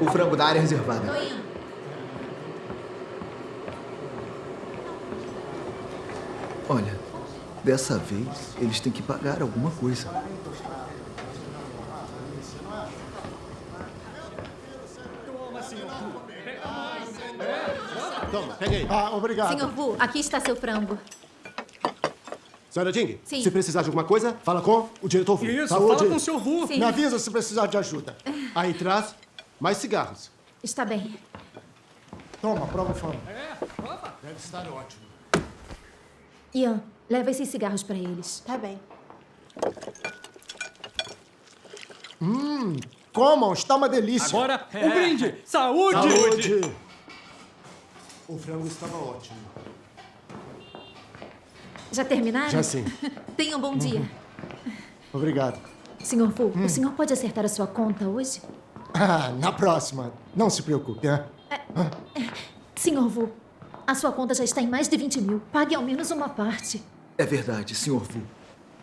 O frango da área reservada. Tô indo. Olha, dessa vez eles têm que pagar alguma coisa. Toma, pega aí. Ah, obrigado. Senhor Wu, aqui está seu frango. Senhora Ding, Sim. se precisar de alguma coisa, fala com o diretor Wu. Isso, Saúde. fala com o Sr. Wu. Sim. Me avisa se precisar de ajuda. Aí traz mais cigarros. Está bem. Toma, prova o fome. Deve estar ótimo. Ian, leva esses cigarros para eles. Tá bem. Comam, está uma delícia. Agora, um brinde! Saúde! Saúde. O frango estava ótimo. Já terminaram? Já sim. Tenham um bom dia. Obrigado. Senhor Wu, o senhor pode acertar a sua conta hoje? Ah, na próxima. Não se preocupe, hein? Senhor Wu, a sua conta já está em mais de 20 mil. Pague ao menos uma parte. É verdade, Sr. Wu.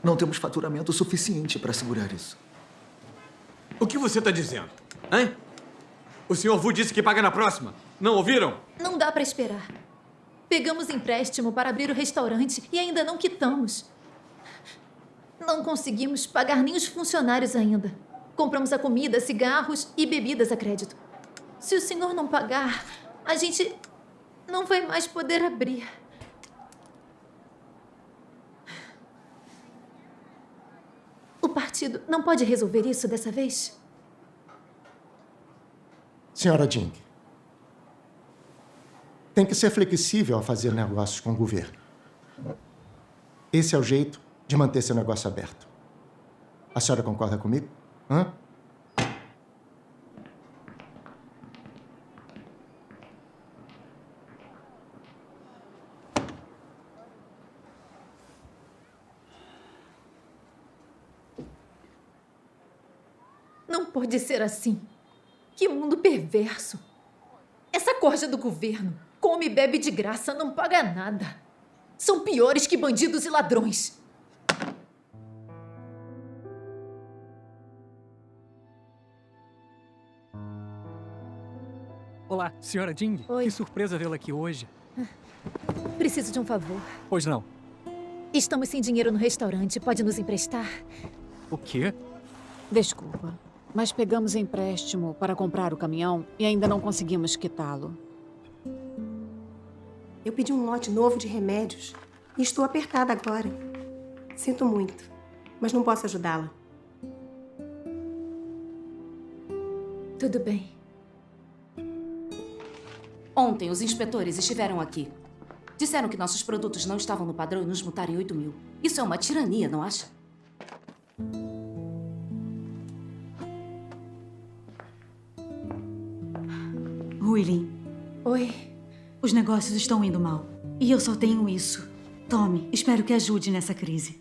Não temos faturamento suficiente para segurar isso. O que você está dizendo? Hein? O Sr. Wu disse que paga na próxima. Não ouviram? Não dá para esperar. Pegamos empréstimo para abrir o restaurante e ainda não quitamos. Não conseguimos pagar nem os funcionários ainda. Compramos a comida, cigarros e bebidas a crédito. Se o senhor não pagar, a gente não vai mais poder abrir. O partido não pode resolver isso dessa vez? Senhora Ding, tem que ser flexível a fazer negócios com o governo. Esse é o jeito de manter seu negócio aberto. A senhora concorda comigo? Hã? Não pode ser assim. Que mundo perverso. Essa corja do governo come e bebe de graça, não paga nada. São piores que bandidos e ladrões. Olá, senhora Ding. Oi. Que surpresa vê-la aqui hoje. Preciso de um favor. Pois não. Estamos sem dinheiro no restaurante. Pode nos emprestar? O quê? Desculpa, mas pegamos empréstimo para comprar o caminhão e ainda não conseguimos quitá-lo. Eu pedi um lote novo de remédios e estou apertada agora. Sinto muito, mas não posso ajudá-la. Tudo bem. Ontem, os inspetores estiveram aqui. Disseram que nossos produtos não estavam no padrão e nos multaram em 8 mil. Isso é uma tirania, não acha? Huilin, Oi. os negócios estão indo mal. E eu só tenho isso. Tome, espero que ajude nessa crise.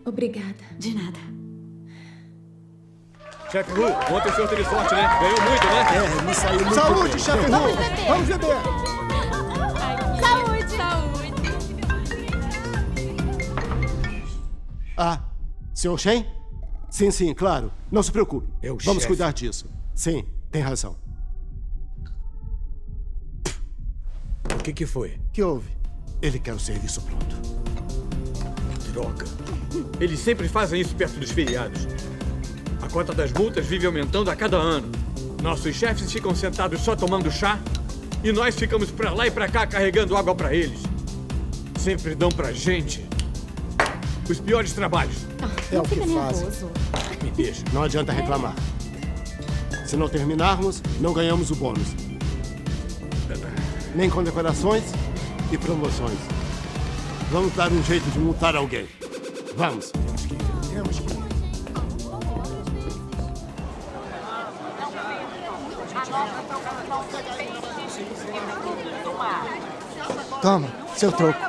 Obrigada. De nada. Chefe Wu, ontem o senhor teve sorte, né? Ganhou muito, né? É, me saiu muito Saúde, bem. Chefe Wu! Vamos beber! Ah, senhor Shen? Sim, sim, claro. Não se preocupe. É o Vamos chefe. cuidar disso. Sim, tem razão. O que foi? Que houve? Ele quer o serviço pronto. Droga. Eles sempre fazem isso perto dos feriados. A cota das multas vive aumentando a cada ano. Nossos chefes ficam sentados só tomando chá e nós ficamos pra lá e pra cá carregando água pra eles. Sempre dão pra gente os piores trabalhos. É o que fazem. Me deixa. Não adianta reclamar. Se não terminarmos, não ganhamos o bônus. Nem condecorações e promoções. Vamos dar um jeito de multar alguém. Vamos. Temos que ir. Toma, seu troco.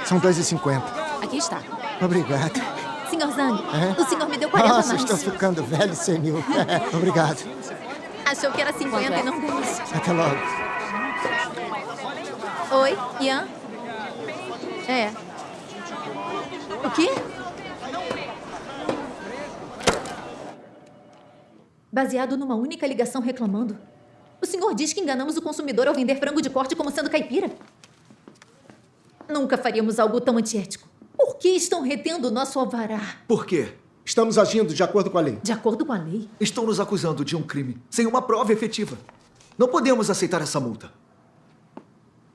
São 2,50. Aqui está. Obrigado. Senhor Zhang, É? o senhor me deu 40 Nossa, mais. estou ficando velho e senil. Obrigado. Achou que era 50 e não deu. Até logo. Oi, Ian? É. O quê? baseado numa única ligação reclamando. O senhor diz que enganamos o consumidor ao vender frango de corte como sendo caipira? Nunca faríamos algo tão antiético. Por que estão retendo o nosso alvará? Por quê? Estamos agindo de acordo com a lei. De acordo com a lei? Estão nos acusando de um crime sem uma prova efetiva. Não podemos aceitar essa multa.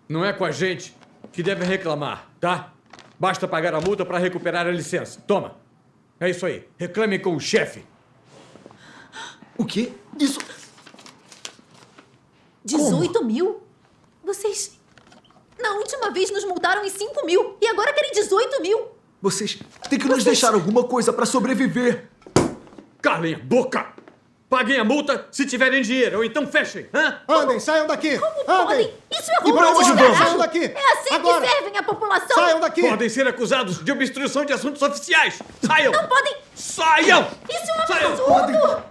Não é com a gente que deve reclamar, tá? Basta pagar a multa para recuperar a licença. Toma. É isso aí. Reclame com o chefe. O quê? Isso... 18 mil? Vocês... Na última vez nos multaram em 5 mil e agora querem 18 mil. Vocês têm que nos deixar alguma coisa para sobreviver. Calem a boca! Paguem a multa se tiverem dinheiro, ou então fechem, hã? Andem, saiam daqui! Como Andem! podem? Isso é E pra roubo onde de vão? Estado. Saiam daqui! É assim Agora! que servem a população. Saiam daqui! Podem ser acusados de obstrução de assuntos oficiais! Saiam! Não podem... Saiam! Isso é um Saiam! absurdo!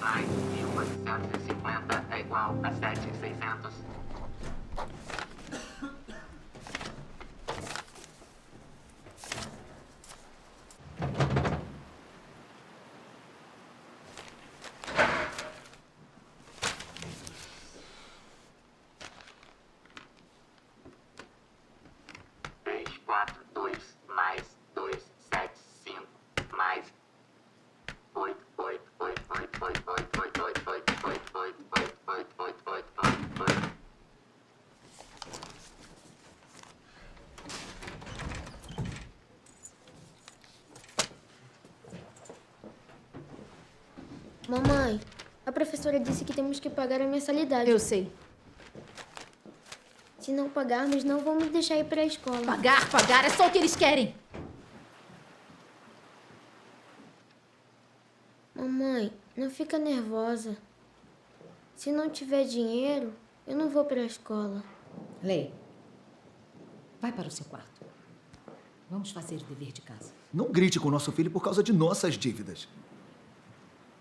Mais 1.850 é igual a 7.600. Quatro, 2, mais 2, 7, 5, mais 8, 8, 8, 8, 8, 8, 8, 8, 8, 8, 8, 8, 8, 8, 8, 8. Mamãe, a professora disse que temos que pagar a mensalidade. Eu sei. Se não pagarmos, não vão me deixar ir para a escola. Pagar é só o que eles querem. Mamãe, não fica nervosa. Se não tiver dinheiro, eu não vou para a escola. Lei, vai para o seu quarto. Vamos fazer o dever de casa. Não grite com nosso filho por causa de nossas dívidas.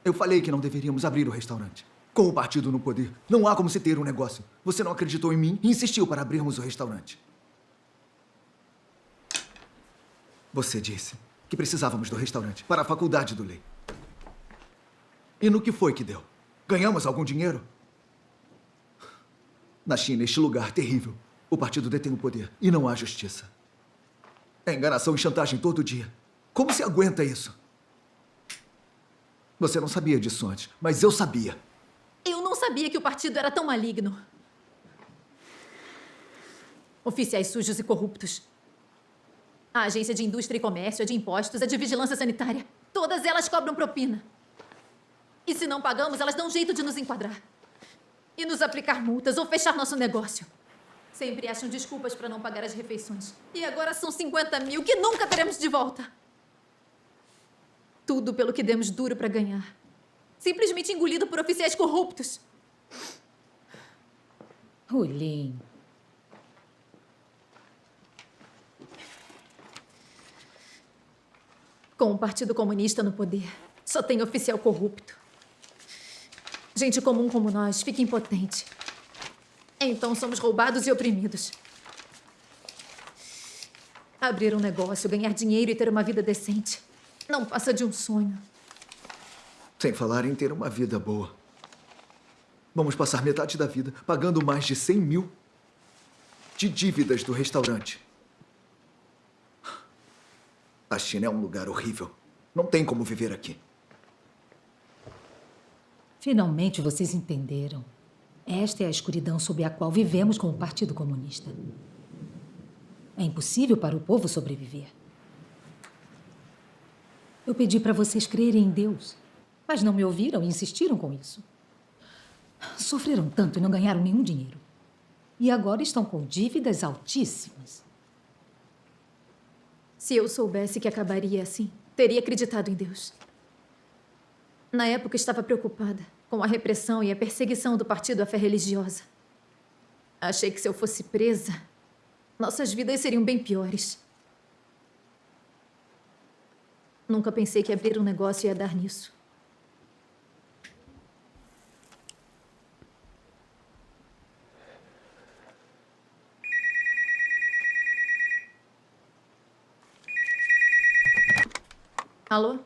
Eu falei que não deveríamos abrir o restaurante. Com o partido no poder, não há como se ter um negócio. Você não acreditou em mim e insistiu para abrirmos o restaurante. Você disse que precisávamos do restaurante para a faculdade do Lei. E no que foi que deu? Ganhamos algum dinheiro? Na China, este lugar terrível, o partido detém o poder e não há justiça. É enganação e chantagem todo dia. Como se aguenta isso? Você não sabia disso antes, mas eu sabia. Eu não sabia que o partido era tão maligno. Oficiais sujos e corruptos. A agência de indústria e comércio, a de impostos, a de vigilância sanitária. Todas elas cobram propina. E se não pagamos, elas dão jeito de nos enquadrar. E nos aplicar multas ou fechar nosso negócio. Sempre acham desculpas para não pagar as refeições. E agora são 50 mil que nunca teremos de volta. Tudo pelo que demos duro para ganhar. Simplesmente engolido por oficiais corruptos. Rolim. Com o Partido Comunista no poder, só tem oficial corrupto. Gente comum como nós fica impotente. Então somos roubados e oprimidos. Abrir um negócio, ganhar dinheiro e ter uma vida decente não passa de um sonho. Sem falar em ter uma vida boa. Vamos passar metade da vida pagando mais de 100 mil de dívidas do restaurante. A China é um lugar horrível. Não tem como viver aqui. Finalmente vocês entenderam. Esta é a escuridão sob a qual vivemos como Partido Comunista. É impossível para o povo sobreviver. Eu pedi para vocês crerem em Deus, mas não me ouviram e insistiram com isso. Sofreram tanto e não ganharam nenhum dinheiro. E agora estão com dívidas altíssimas. Se eu soubesse que acabaria assim, teria acreditado em Deus. Na época, estava preocupada com a repressão e a perseguição do partido à fé religiosa. Achei que se eu fosse presa, nossas vidas seriam bem piores. Nunca pensei que abrir um negócio ia dar nisso. Alô?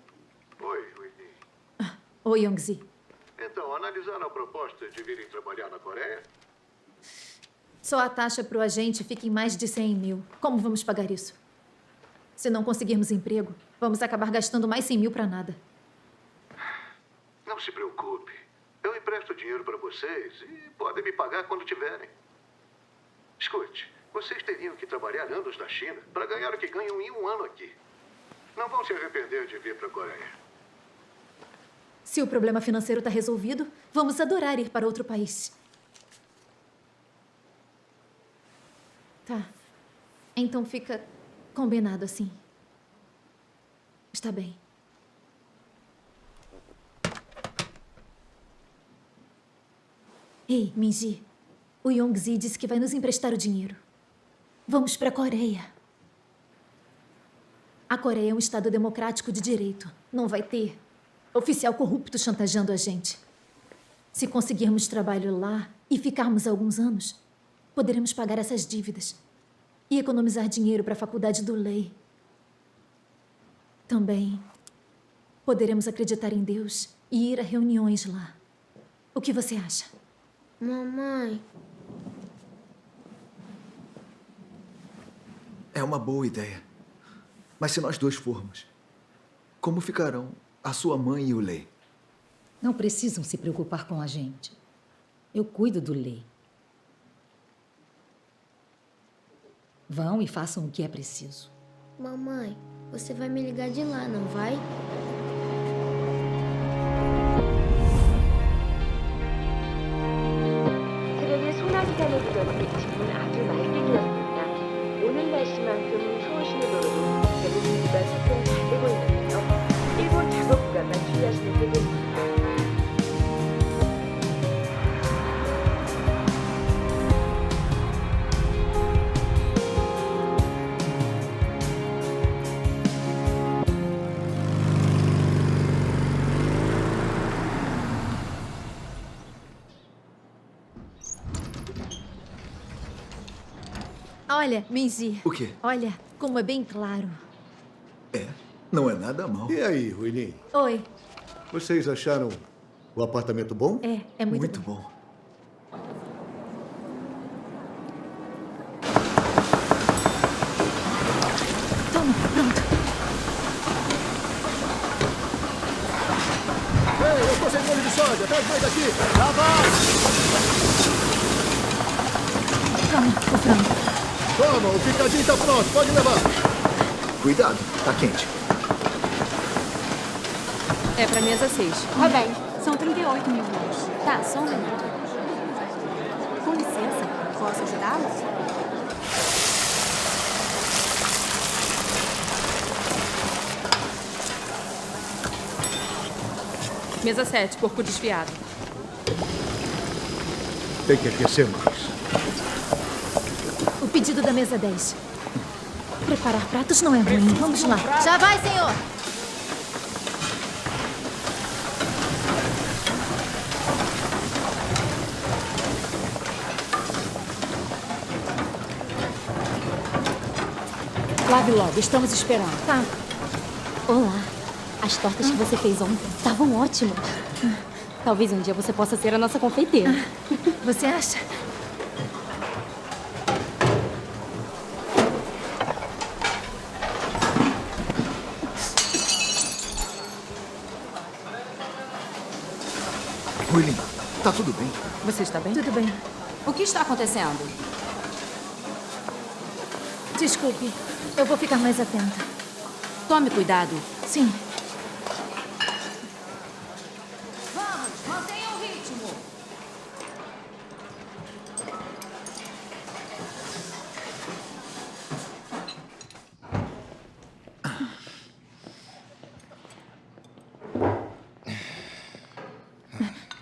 Oi, Winnie. Oi, Yongzi. Então, analisaram a proposta de virem trabalhar na Coreia? Só a taxa para o agente fica em mais de 100 mil. Como vamos pagar isso? Se não conseguirmos emprego, vamos acabar gastando mais 100 mil para nada. Não se preocupe. Eu empresto dinheiro para vocês e podem me pagar quando tiverem. Escute, vocês teriam que trabalhar anos na China para ganhar o que ganham em um ano aqui. Não vão se arrepender de vir para a Coreia. Se o problema financeiro está resolvido, vamos adorar ir para outro país. Tá. Então fica combinado assim. Está bem. Ei, Minji. O Yongzi disse que vai nos emprestar o dinheiro. Vamos para a Coreia. A Coreia é um estado democrático de direito. Não vai ter oficial corrupto chantageando a gente. Se conseguirmos trabalho lá e ficarmos alguns anos, poderemos pagar essas dívidas e economizar dinheiro para a faculdade do Lei. Também poderemos acreditar em Deus e ir a reuniões lá. O que você acha? Mamãe. É uma boa ideia. Mas se nós dois formos, como ficarão a sua mãe e o Lei? Não precisam se preocupar com a gente. Eu cuido do Lei. Vão e façam o que é preciso. Mamãe, você vai me ligar de lá, não vai? 트랙의 소나기 산에 들어가는 집은 아주 맑게 되었습니다. 오늘 날씨만큼 추우시는 대부분보다 세팅이 잘 되고 있는데요. 일본 작업 구간만 주의하시면 되겠습니다. Olha, Minji. O quê? Olha, como é bem claro. É, não é nada mal. E aí, Winnie? Oi. Vocês acharam o apartamento bom? É muito, Muito bom. Toma, pronto. Ei, eu tô sem molho de soja. Traz mais aqui. Lá vai! Toma, o frango. Toma, o picadinho tá pronto. Pode levar. Cuidado, tá quente. É pra mesa 6. Tá bem. São 38 mil euros. Tá, só um minuto. Com licença, posso ajudá-la? Mesa 7, porco desfiado. Tem que aquecer mais. O pedido da mesa 10. Preparar pratos não é ruim. Vamos lá. Já vai, senhor! Lave logo, estamos esperando. Tá. Olá. As tortas que você fez ontem estavam ótimas. Talvez um dia você possa ser a nossa confeiteira. Você acha? Oi, Lin. Tá tudo bem? Você está bem? Tudo bem. O que está acontecendo? Desculpe. Eu vou ficar mais atenta. Tome cuidado. Sim. Vamos, mantenha o ritmo.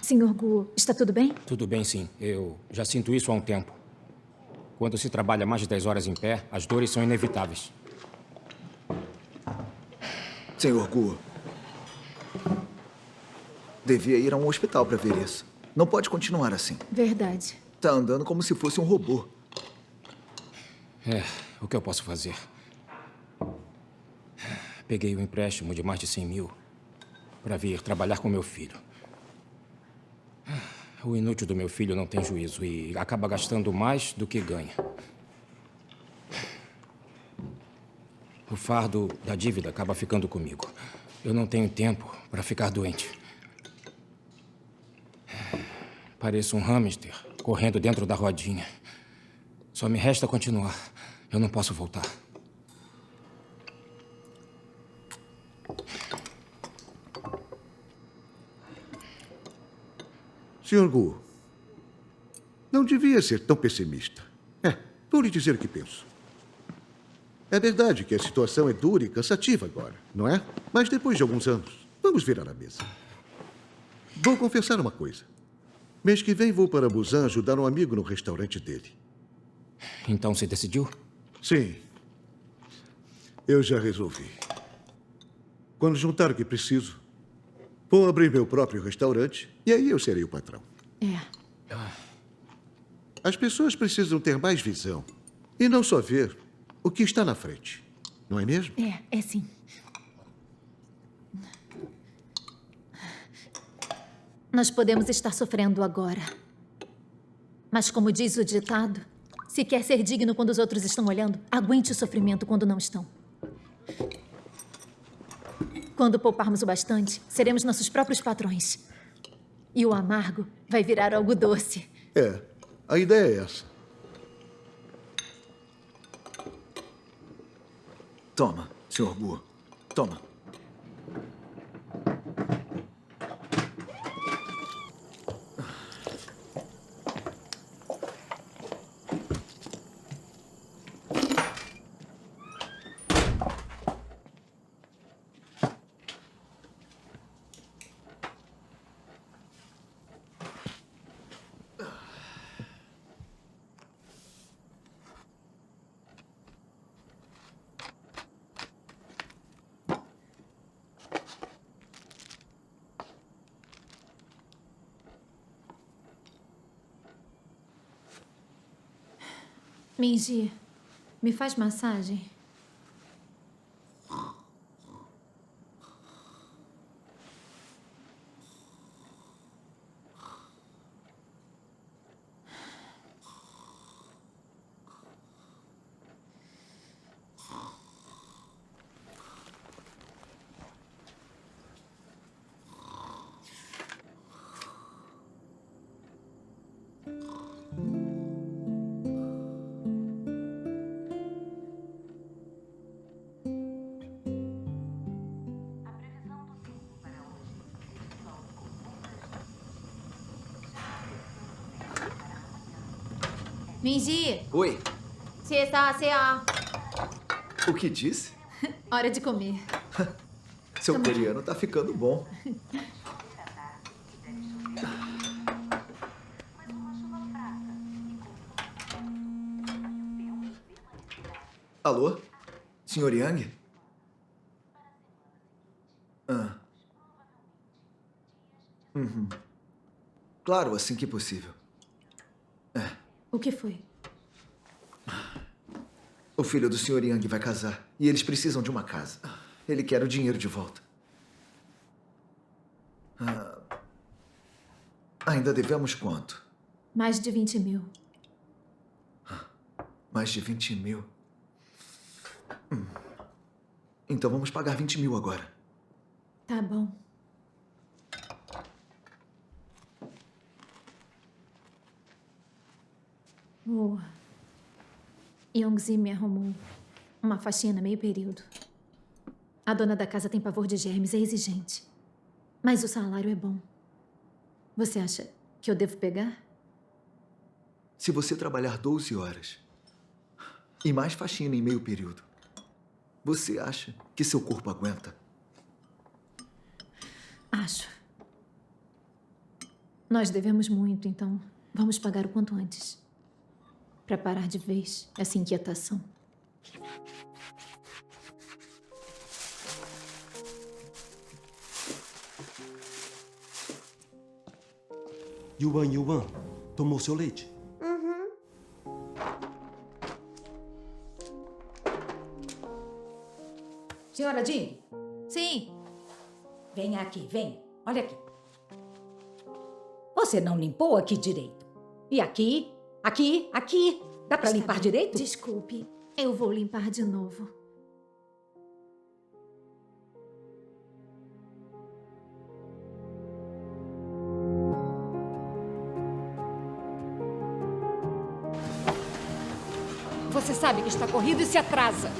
Senhor Gu, está tudo bem? Tudo bem, sim. Eu já sinto isso há um tempo. Quando se trabalha mais de 10 horas em pé, as dores são inevitáveis. Senhor Gu, devia ir a um hospital para ver isso. Não pode continuar assim. Verdade. Tá andando como se fosse um robô. É, o que eu posso fazer? Peguei um empréstimo de mais de 100 mil para vir trabalhar com meu filho. O inútil do meu filho não tem juízo e acaba gastando mais do que ganha. O fardo da dívida acaba ficando comigo. Eu não tenho tempo para ficar doente. Pareço um hamster correndo dentro da rodinha. Só me resta continuar. Eu não posso voltar. Sr. Gu, não devia ser tão pessimista. Vou lhe dizer o que penso. É verdade que a situação é dura e cansativa agora, não é? Mas depois de alguns anos, vamos virar a mesa. Vou confessar uma coisa. Mês que vem vou para Busan ajudar um amigo no restaurante dele. Então você decidiu? Sim. Eu já resolvi. Quando juntar o que preciso, vou abrir meu próprio restaurante e aí eu serei o patrão. É. As pessoas precisam ter mais visão e não só ver o que está na frente. Não é mesmo? É sim. Nós podemos estar sofrendo agora. Mas como diz o ditado, se quer ser digno quando os outros estão olhando, aguente o sofrimento quando não estão. Quando pouparmos o bastante, seremos nossos próprios patrões. E o amargo vai virar algo doce. A ideia é essa. Toma, Sr. Gu. Toma. Minji, me faz massagem? Minji, Oi. 세사세요. O que disse? Hora de comer. Seu coreano tá ficando bom. Alô? Sr. Yang? Claro, assim que possível. O que foi? O filho do Sr. Yang vai casar e eles precisam de uma casa. Ele quer o dinheiro de volta. Ainda devemos quanto? Mais de 20 mil. Mais de 20 mil? Então vamos pagar 20 mil agora. Tá bom. O Yongzi me arrumou uma faxina meio período. A dona da casa tem pavor de germes, é exigente. Mas o salário é bom. Você acha que eu devo pegar? Se você trabalhar 12 horas e mais faxina em meio período, você acha que seu corpo aguenta? Acho. Nós devemos muito, então vamos pagar o quanto antes. Para parar de vez essa inquietação. Yuan, tomou seu leite? Uhum. Senhora Jing, sim. Venha aqui, vem. Olha aqui. Você não limpou aqui direito. E aqui, aqui. Dá pra limpar direito? Desculpe, eu vou limpar de novo. Você sabe que está corrido e se atrasa.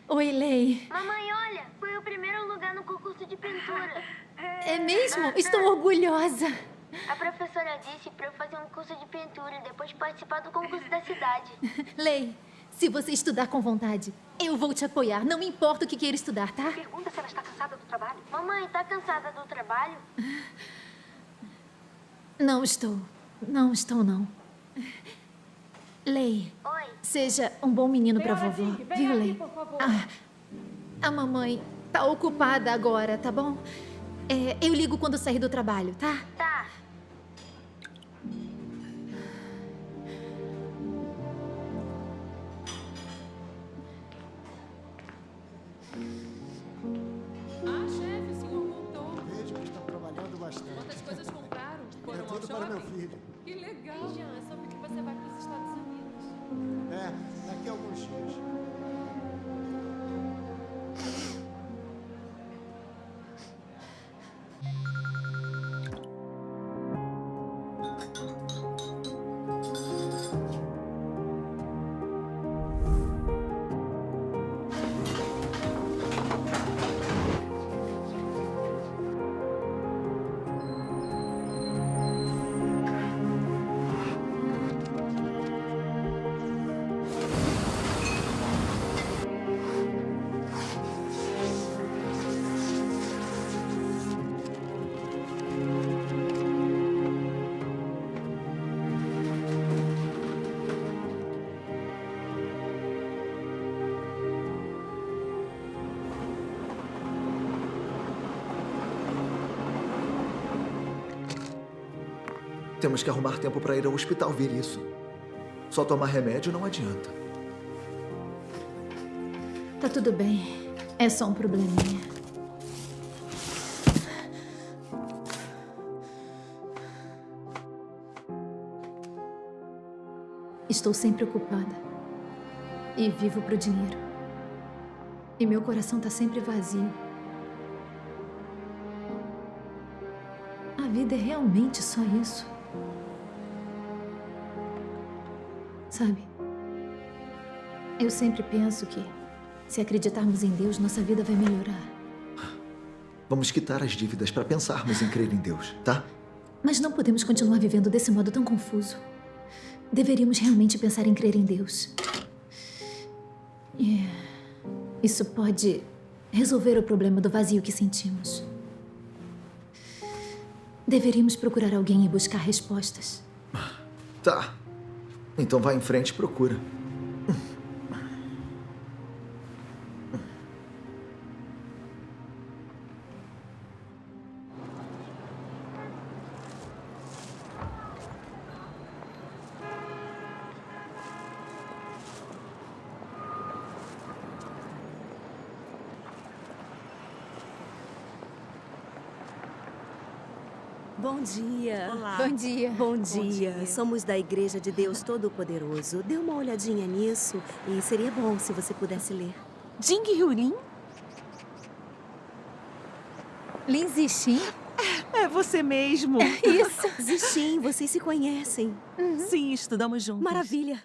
Oi, Lei. Mamãe, olha, foi o primeiro lugar no concurso de pintura. É mesmo? Estou orgulhosa. A professora disse pra eu fazer um curso de pintura e depois participar do concurso da cidade. Lei, se você estudar com vontade, eu vou te apoiar. Não me importa o que queira estudar, tá? Pergunta se ela está cansada do trabalho. Mamãe, tá cansada do trabalho? Não estou. Não estou, não. Lei, Oi. seja um bom menino pra vovó. Vem Viu, aqui, Lei? por favor. A mamãe tá ocupada agora, tá bom? Eu ligo quando sair do trabalho, tá? Tá. Chefe, o senhor voltou. Vejo que estão trabalhando bastante. Quantas coisas compraram? É Foram ao tudo para meu shopping? filho. Que legal. Jean, é só porque você vai para os Estados Unidos. É, daqui a alguns dias. Temos que arrumar tempo para ir ao hospital ver isso. Só tomar remédio não adianta. Tá tudo bem. É só um probleminha. Estou sempre ocupada. E vivo pro dinheiro. E meu coração tá sempre vazio. A vida é realmente só isso. Sabe? Eu sempre penso que, se acreditarmos em Deus, nossa vida vai melhorar. Vamos quitar as dívidas para pensarmos em crer em Deus, tá? Mas não podemos continuar vivendo desse modo tão confuso. Deveríamos realmente pensar em crer em Deus. Isso pode resolver o problema do vazio que sentimos. Deveríamos procurar alguém e buscar respostas. Tá. Então vai em frente e procura. Bom dia. Olá. Bom dia. Bom dia. Somos da Igreja de Deus Todo-Poderoso. Dê uma olhadinha nisso e seria bom se você pudesse ler. Jing Hyulin? Lin Zixin? É você mesmo. Isso. Zixin, vocês se conhecem. Sim, estudamos juntos. Maravilha.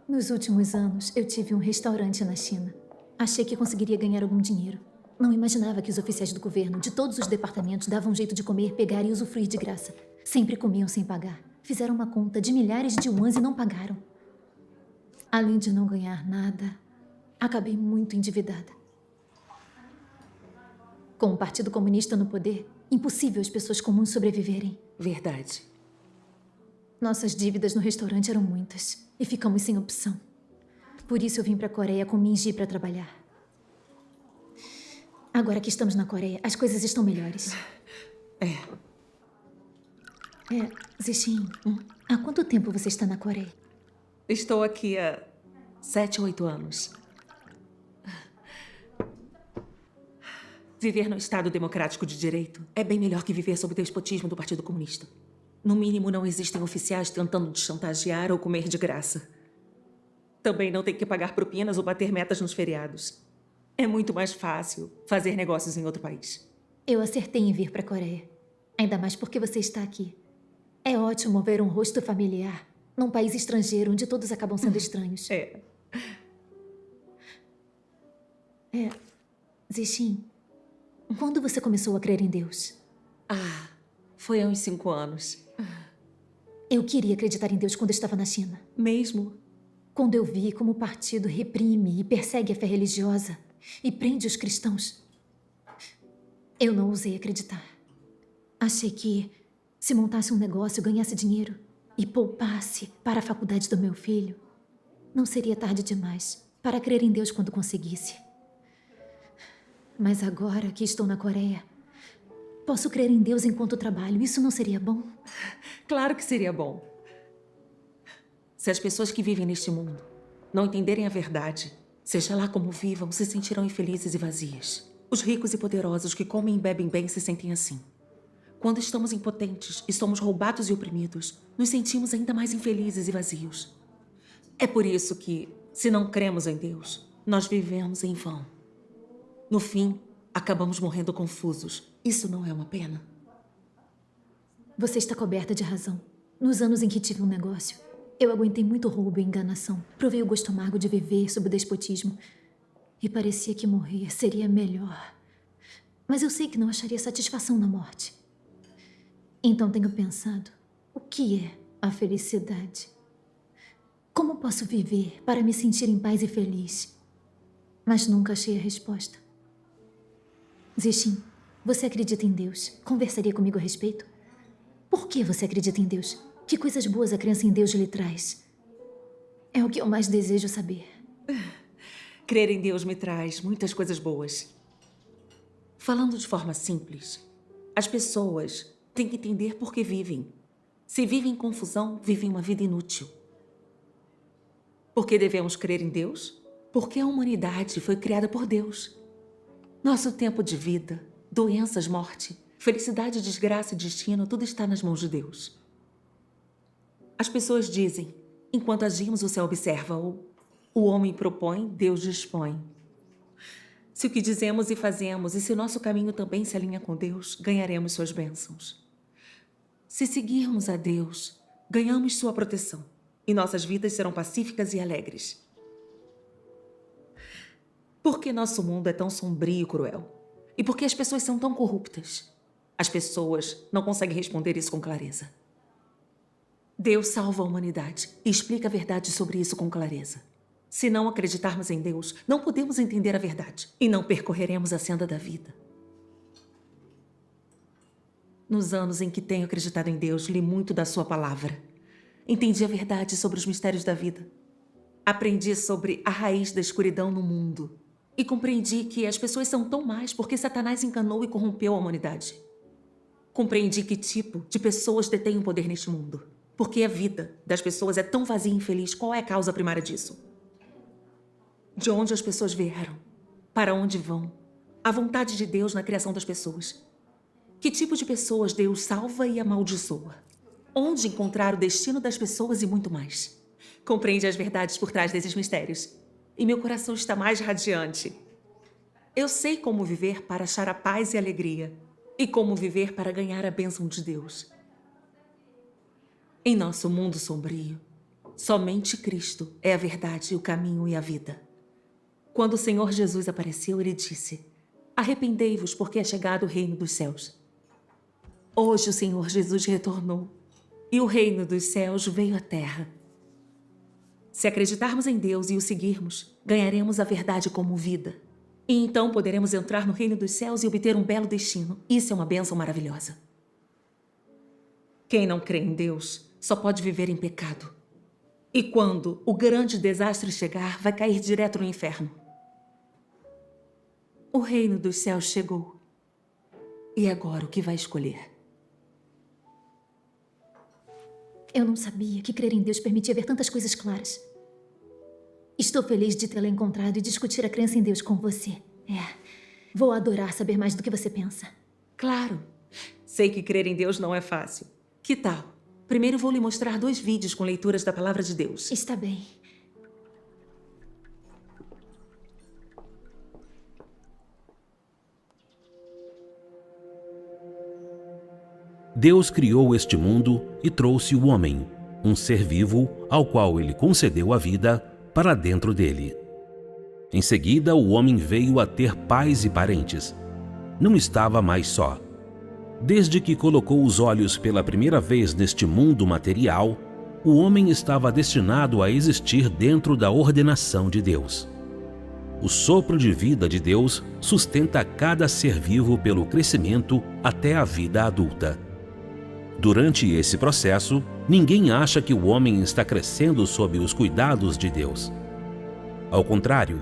Nos últimos anos, eu tive um restaurante na China. Achei que conseguiria ganhar algum dinheiro. Não imaginava que os oficiais do governo, de todos os departamentos, davam um jeito de comer, pegar e usufruir de graça. Sempre comiam sem pagar. Fizeram uma conta de milhares de yuans e não pagaram. Além de não ganhar nada, acabei muito endividada. Com o Partido Comunista no poder, impossível as pessoas comuns sobreviverem. Verdade. Nossas dívidas no restaurante eram muitas e ficamos sem opção. Por isso eu vim para a Coreia com Minji para trabalhar. Agora que estamos na Coreia, as coisas estão melhores. Zixin, há quanto tempo você está na Coreia? Estou aqui há 7 ou 8 anos. Viver no Estado Democrático de Direito é bem melhor que viver sob o despotismo do Partido Comunista. No mínimo, não existem oficiais tentando te chantagear ou comer de graça. Também não tem que pagar propinas ou bater metas nos feriados. É muito mais fácil fazer negócios em outro país. Eu acertei em vir para a Coreia. Ainda mais porque você está aqui. É ótimo ver um rosto familiar num país estrangeiro onde todos acabam sendo estranhos. Zixin, quando você começou a crer em Deus? Foi há uns 5 anos. Eu queria acreditar em Deus quando eu estava na China. Mesmo? Quando eu vi como o partido reprime e persegue a fé religiosa e prende os cristãos, eu não ousei acreditar. Achei que, se montasse um negócio, ganhasse dinheiro e poupasse para a faculdade do meu filho, não seria tarde demais para crer em Deus quando conseguisse. Mas agora que estou na Coreia, posso crer em Deus enquanto trabalho. Isso não seria bom? Claro que seria bom. Se as pessoas que vivem neste mundo não entenderem a verdade, seja lá como vivam, se sentirão infelizes e vazias. Os ricos e poderosos que comem e bebem bem se sentem assim. Quando estamos impotentes e somos roubados e oprimidos, nos sentimos ainda mais infelizes e vazios. É por isso que, se não cremos em Deus, nós vivemos em vão. No fim, acabamos morrendo confusos. Isso não é uma pena? Você está coberta de razão. Nos anos em que tive um negócio, eu aguentei muito roubo e enganação. Provei o gosto amargo de viver sob o despotismo. E parecia que morrer seria melhor. Mas eu sei que não acharia satisfação na morte. Então tenho pensado, o que é a felicidade? Como posso viver para me sentir em paz e feliz? Mas nunca achei a resposta. Zixin, você acredita em Deus? Conversaria comigo a respeito? Por que você acredita em Deus? Que coisas boas a crença em Deus lhe traz? É o que eu mais desejo saber. Crer em Deus me traz muitas coisas boas. Falando de forma simples, as pessoas têm que entender por que vivem. Se vivem em confusão, vivem uma vida inútil. Por que devemos crer em Deus? Porque a humanidade foi criada por Deus. Nosso tempo de vida, doenças, morte, felicidade, desgraça e destino, tudo está nas mãos de Deus. As pessoas dizem, enquanto agimos, o céu observa, ou o homem propõe, Deus dispõe. Se o que dizemos e fazemos, e se o nosso caminho também se alinha com Deus, ganharemos suas bênçãos. Se seguirmos a Deus, ganhamos sua proteção, e nossas vidas serão pacíficas e alegres. Por que nosso mundo é tão sombrio e cruel? E por que as pessoas são tão corruptas? As pessoas não conseguem responder isso com clareza. Deus salva a humanidade e explica a verdade sobre isso com clareza. Se não acreditarmos em Deus, não podemos entender a verdade e não percorreremos a senda da vida. Nos anos em que tenho acreditado em Deus, li muito da sua palavra. Entendi a verdade sobre os mistérios da vida. Aprendi sobre a raiz da escuridão no mundo. E compreendi que as pessoas são tão más porque Satanás enganou e corrompeu a humanidade. Compreendi que tipo de pessoas detêm o poder neste mundo. Porque a vida das pessoas é tão vazia e infeliz. Qual é a causa primária disso? De onde as pessoas vieram? Para onde vão? A vontade de Deus na criação das pessoas. Que tipo de pessoas Deus salva e amaldiçoa? Onde encontrar o destino das pessoas e muito mais. Compreende as verdades por trás desses mistérios. E meu coração está mais radiante. Eu sei como viver para achar a paz e a alegria. E como viver para ganhar a bênção de Deus. Em nosso mundo sombrio, somente Cristo é a verdade, o caminho e a vida. Quando o Senhor Jesus apareceu, ele disse: arrependei-vos, porque é chegado o reino dos céus. Hoje o Senhor Jesus retornou e o reino dos céus veio à terra. Se acreditarmos em Deus e o seguirmos, ganharemos a verdade como vida. E então poderemos entrar no reino dos céus e obter um belo destino. Isso é uma bênção maravilhosa. Quem não crê em Deus só pode viver em pecado. E quando o grande desastre chegar, vai cair direto no inferno. O reino dos céus chegou. E agora o que vai escolher? Eu não sabia que crer em Deus permitia ver tantas coisas claras. Estou feliz de tê-la encontrado e discutir a crença em Deus com você. Vou adorar saber mais do que você pensa. Claro. Sei que crer em Deus não é fácil. Que tal? Primeiro vou lhe mostrar 2 vídeos com leituras da palavra de Deus. Está bem. Deus criou este mundo e trouxe o homem, um ser vivo ao qual ele concedeu a vida, para dentro dele. Em seguida, o homem veio a ter pais e parentes. Não estava mais só. Desde que colocou os olhos pela primeira vez neste mundo material, o homem estava destinado a existir dentro da ordenação de Deus. O sopro de vida de Deus sustenta cada ser vivo pelo crescimento até a vida adulta. Durante esse processo, ninguém acha que o homem está crescendo sob os cuidados de Deus. Ao contrário,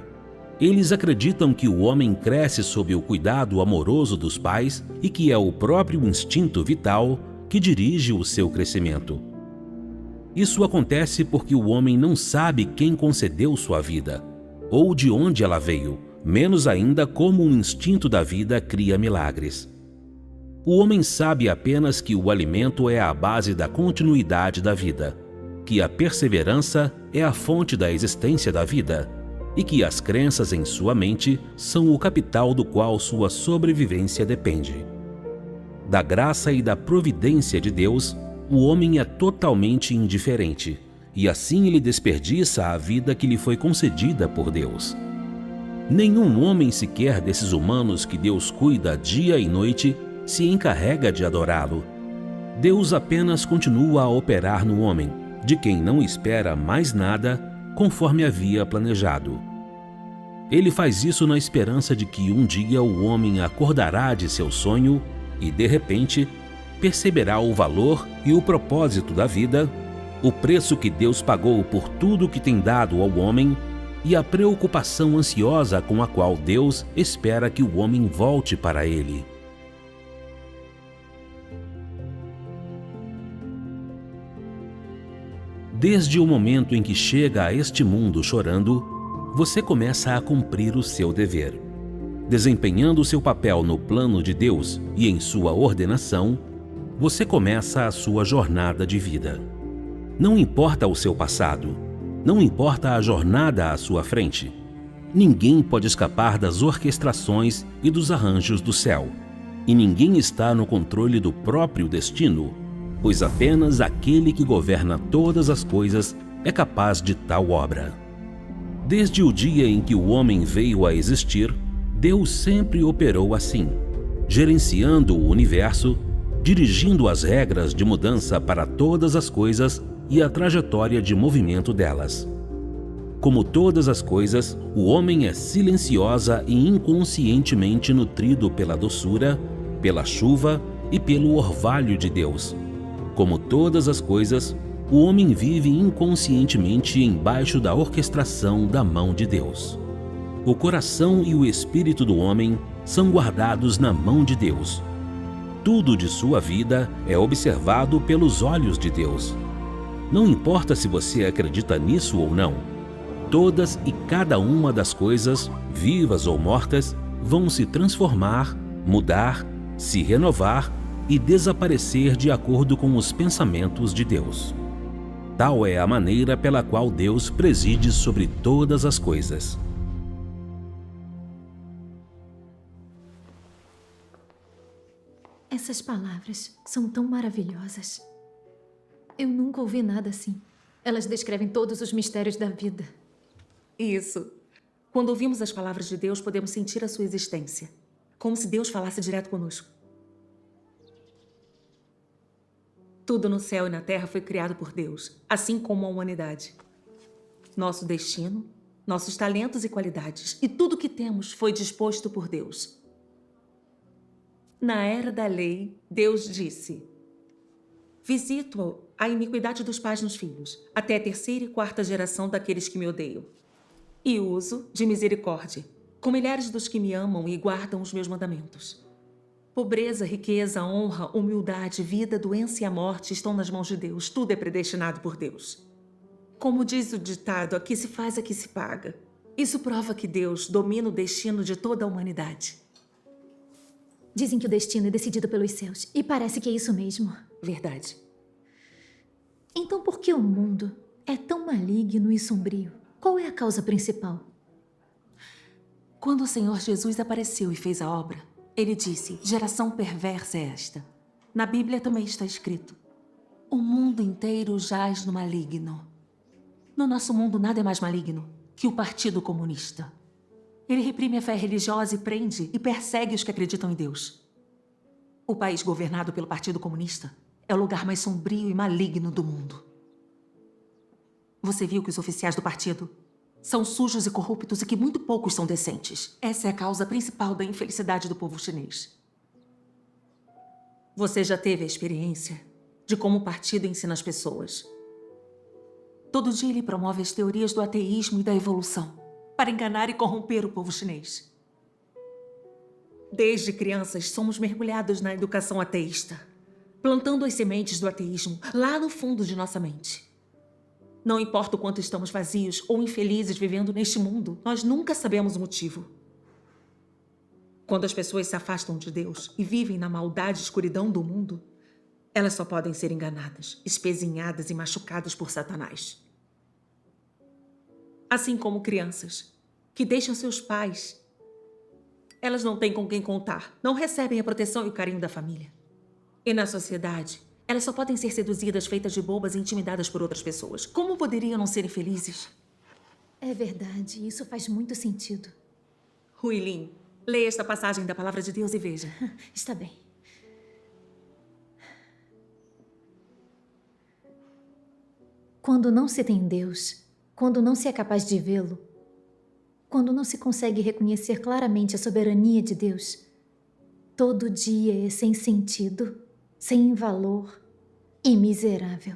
eles acreditam que o homem cresce sob o cuidado amoroso dos pais e que é o próprio instinto vital que dirige o seu crescimento. Isso acontece porque o homem não sabe quem concedeu sua vida, ou de onde ela veio, menos ainda como o instinto da vida cria milagres. O homem sabe apenas que o alimento é a base da continuidade da vida, que a perseverança é a fonte da existência da vida e que as crenças em sua mente são o capital do qual sua sobrevivência depende. Da graça e da providência de Deus, o homem é totalmente indiferente e assim ele desperdiça a vida que lhe foi concedida por Deus. Nenhum homem sequer desses humanos que Deus cuida dia e noite se encarrega de adorá-lo. Deus apenas continua a operar no homem, de quem não espera mais nada, conforme havia planejado. Ele faz isso na esperança de que um dia o homem acordará de seu sonho e, de repente, perceberá o valor e o propósito da vida, o preço que Deus pagou por tudo que tem dado ao homem e a preocupação ansiosa com a qual Deus espera que o homem volte para ele. Desde o momento em que chega a este mundo chorando, você começa a cumprir o seu dever. Desempenhando seu papel no plano de Deus e em sua ordenação, você começa a sua jornada de vida. Não importa o seu passado, não importa a jornada à sua frente. Ninguém pode escapar das orquestrações e dos arranjos do céu, e ninguém está no controle do próprio destino, pois apenas aquele que governa todas as coisas é capaz de tal obra. Desde o dia em que o homem veio a existir, Deus sempre operou assim, gerenciando o universo, dirigindo as regras de mudança para todas as coisas e a trajetória de movimento delas. Como todas as coisas, o homem é silenciosa e inconscientemente nutrido pela doçura, pela chuva e pelo orvalho de Deus. Como todas as coisas, o homem vive inconscientemente embaixo da orquestração da mão de Deus. O coração e o espírito do homem são guardados na mão de Deus. Tudo de sua vida é observado pelos olhos de Deus. Não importa se você acredita nisso ou não, todas e cada uma das coisas, vivas ou mortas, vão se transformar, mudar, se renovar e desaparecer de acordo com os pensamentos de Deus. Tal é a maneira pela qual Deus preside sobre todas as coisas. Essas palavras são tão maravilhosas. Eu nunca ouvi nada assim. Elas descrevem todos os mistérios da vida. Isso. Quando ouvimos as palavras de Deus, podemos sentir a sua existência. Como se Deus falasse direto conosco. Tudo no céu e na terra foi criado por Deus, assim como a humanidade. Nosso destino, nossos talentos e qualidades, e tudo que temos foi disposto por Deus. Na era da lei, Deus disse: visito a iniquidade dos pais nos filhos, até a terceira e quarta geração daqueles que me odeiam. E uso de misericórdia, com milhares dos que me amam e guardam os meus mandamentos. Pobreza, riqueza, honra, humildade, vida, doença e a morte estão nas mãos de Deus. Tudo é predestinado por Deus. Como diz o ditado, aqui se faz, aqui se paga. Isso prova que Deus domina o destino de toda a humanidade. Dizem que o destino é decidido pelos céus, e parece que é isso mesmo. Verdade. Então por que o mundo é tão maligno e sombrio? Qual é a causa principal? Quando o Senhor Jesus apareceu e fez a obra, ele disse: geração perversa é esta. Na Bíblia também está escrito: o mundo inteiro jaz no maligno. No nosso mundo nada é mais maligno que o Partido Comunista. Ele reprime a fé religiosa e prende e persegue os que acreditam em Deus. O país governado pelo Partido Comunista é o lugar mais sombrio e maligno do mundo. Você viu que os oficiais do partido são sujos e corruptos e que muito poucos são decentes. Essa é a causa principal da infelicidade do povo chinês. Você já teve a experiência de como o partido ensina as pessoas. Todo dia ele promove as teorias do ateísmo e da evolução para enganar e corromper o povo chinês. Desde crianças, somos mergulhados na educação ateísta, plantando as sementes do ateísmo lá no fundo de nossa mente. Não importa o quanto estamos vazios ou infelizes vivendo neste mundo, nós nunca sabemos o motivo. Quando as pessoas se afastam de Deus e vivem na maldade e escuridão do mundo, elas só podem ser enganadas, espezinhadas e machucadas por Satanás. Assim como crianças que deixam seus pais, elas não têm com quem contar, não recebem a proteção e o carinho da família. E na sociedade, elas só podem ser seduzidas, feitas de bobas e intimidadas por outras pessoas. Como poderiam não serem felizes? É verdade, isso faz muito sentido. Huilin, leia esta passagem da Palavra de Deus e veja. Está bem. Quando não se tem Deus, quando não se é capaz de vê-lo, quando não se consegue reconhecer claramente a soberania de Deus, todo dia é sem sentido, sem valor e miserável.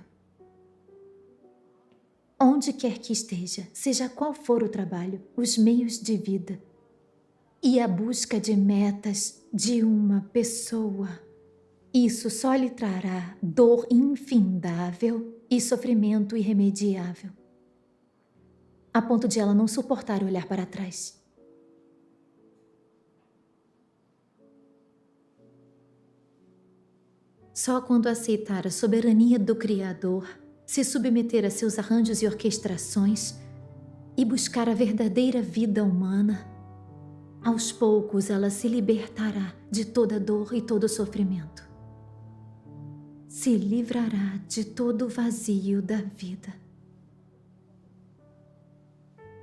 Onde quer que esteja, seja qual for o trabalho, os meios de vida e a busca de metas de uma pessoa, isso só lhe trará dor infindável e sofrimento irremediável, a ponto de ela não suportar olhar para trás. Só quando aceitar a soberania do Criador, se submeter a seus arranjos e orquestrações e buscar a verdadeira vida humana, aos poucos ela se libertará de toda dor e todo sofrimento. Se livrará de todo o vazio da vida.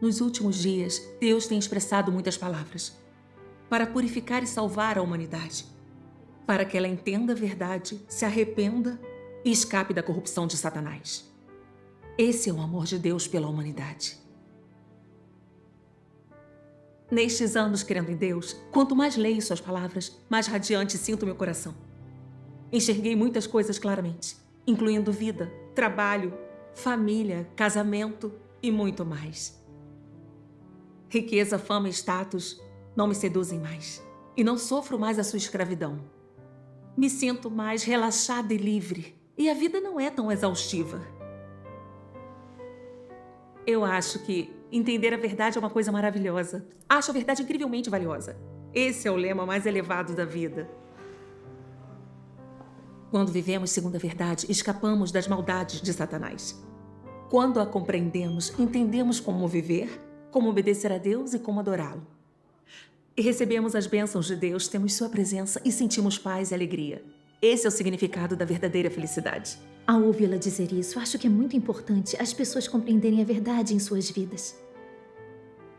Nos últimos dias, Deus tem expressado muitas palavras para purificar e salvar a humanidade. para que ela entenda a verdade, se arrependa e escape da corrupção de Satanás. Esse é o amor de Deus pela humanidade. Nestes anos crendo em Deus, quanto mais leio suas palavras, mais radiante sinto meu coração. Enxerguei muitas coisas claramente, incluindo vida, trabalho, família, casamento e muito mais. Riqueza, fama e status não me seduzem mais e não sofro mais a sua escravidão. Me sinto mais relaxada e livre e a vida não é tão exaustiva. Eu acho que entender a verdade é uma coisa maravilhosa. Acho a verdade incrivelmente valiosa. Esse é o lema mais elevado da vida. Quando vivemos segundo a verdade, escapamos das maldades de Satanás. Quando a compreendemos, entendemos como viver, como obedecer a Deus e como adorá-lo. E recebemos as bênçãos de Deus, temos sua presença e sentimos paz e alegria. Esse é o significado da verdadeira felicidade. Ao ouvi-la dizer isso, acho que é muito importante as pessoas compreenderem a verdade em suas vidas.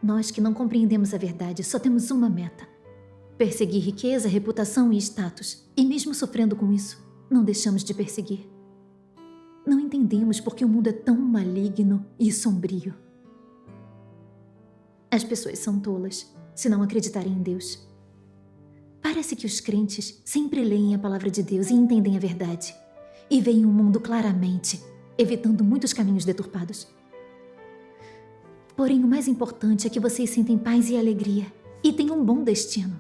Nós que não compreendemos a verdade só temos uma meta: perseguir riqueza, reputação e status. E mesmo sofrendo com isso, não deixamos de perseguir. Não entendemos porque o mundo é tão maligno e sombrio. As pessoas são tolas se não acreditarem em Deus. Parece que os crentes sempre leem a palavra de Deus e entendem a verdade. E veem o mundo claramente, evitando muitos caminhos deturpados. Porém, o mais importante é que vocês sentem paz e alegria e têm um bom destino.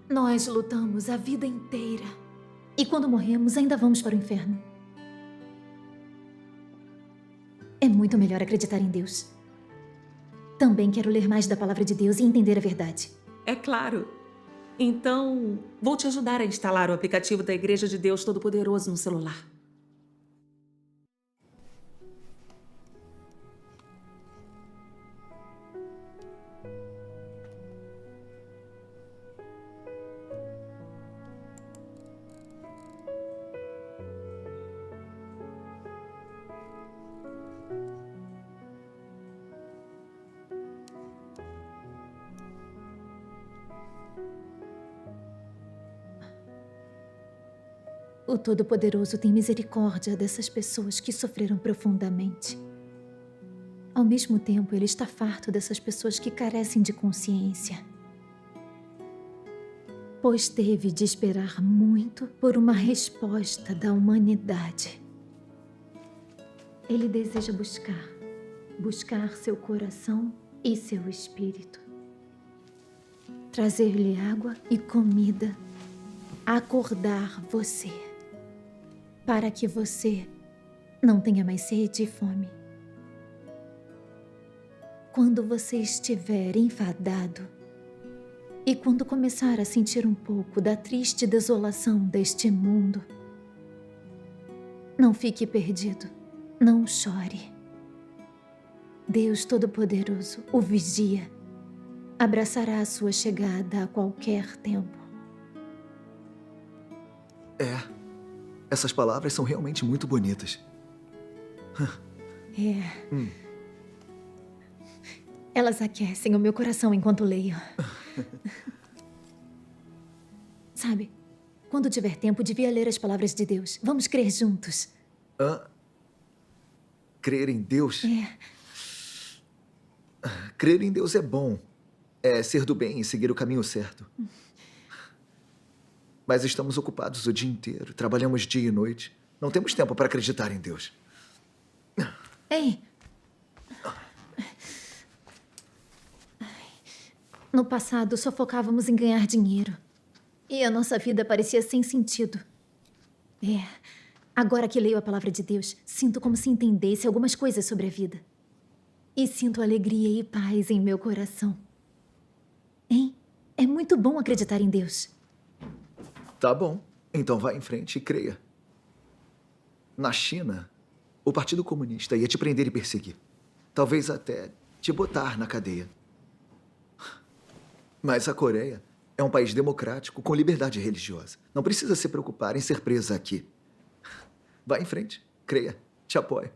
Nós lutamos a vida inteira e quando morremos ainda vamos para o inferno. É muito melhor acreditar em Deus. Também quero ler mais da palavra de Deus e entender a verdade. É claro. Então, vou te ajudar a instalar o aplicativo da Igreja de Deus Todo-Poderoso no celular. O Todo-Poderoso tem misericórdia dessas pessoas que sofreram profundamente. Ao mesmo tempo, Ele está farto dessas pessoas que carecem de consciência. Pois teve de esperar muito por uma resposta da humanidade. Ele deseja buscar seu coração e seu espírito. Trazer-lhe água e comida. Acordar você. Para que você não tenha mais sede e fome. Quando você estiver enfadado e quando começar a sentir um pouco da triste desolação deste mundo, não fique perdido, não chore. Deus Todo-Poderoso o vigia, abraçará a sua chegada a qualquer tempo. Essas palavras são realmente muito bonitas. Elas aquecem o meu coração enquanto leio. Sabe, quando tiver tempo, devia ler as palavras de Deus. Vamos crer juntos. Crer em Deus? Crer em Deus é bom. É ser do bem e seguir o caminho certo. Mas estamos ocupados o dia inteiro. Trabalhamos dia e noite. Não temos tempo para acreditar em Deus. Ei! No passado, só focávamos em ganhar dinheiro. E a nossa vida parecia sem sentido. Agora que leio a palavra de Deus, sinto como se entendesse algumas coisas sobre a vida. E sinto alegria e paz em meu coração. Hein? É muito bom acreditar em Deus. Tá bom. Então vá em frente e creia. Na China, o Partido Comunista ia te prender e perseguir. Talvez até te botar na cadeia. Mas a Coreia é um país democrático com liberdade religiosa. Não precisa se preocupar em ser presa aqui. Vá em frente. Creia. Te apoio.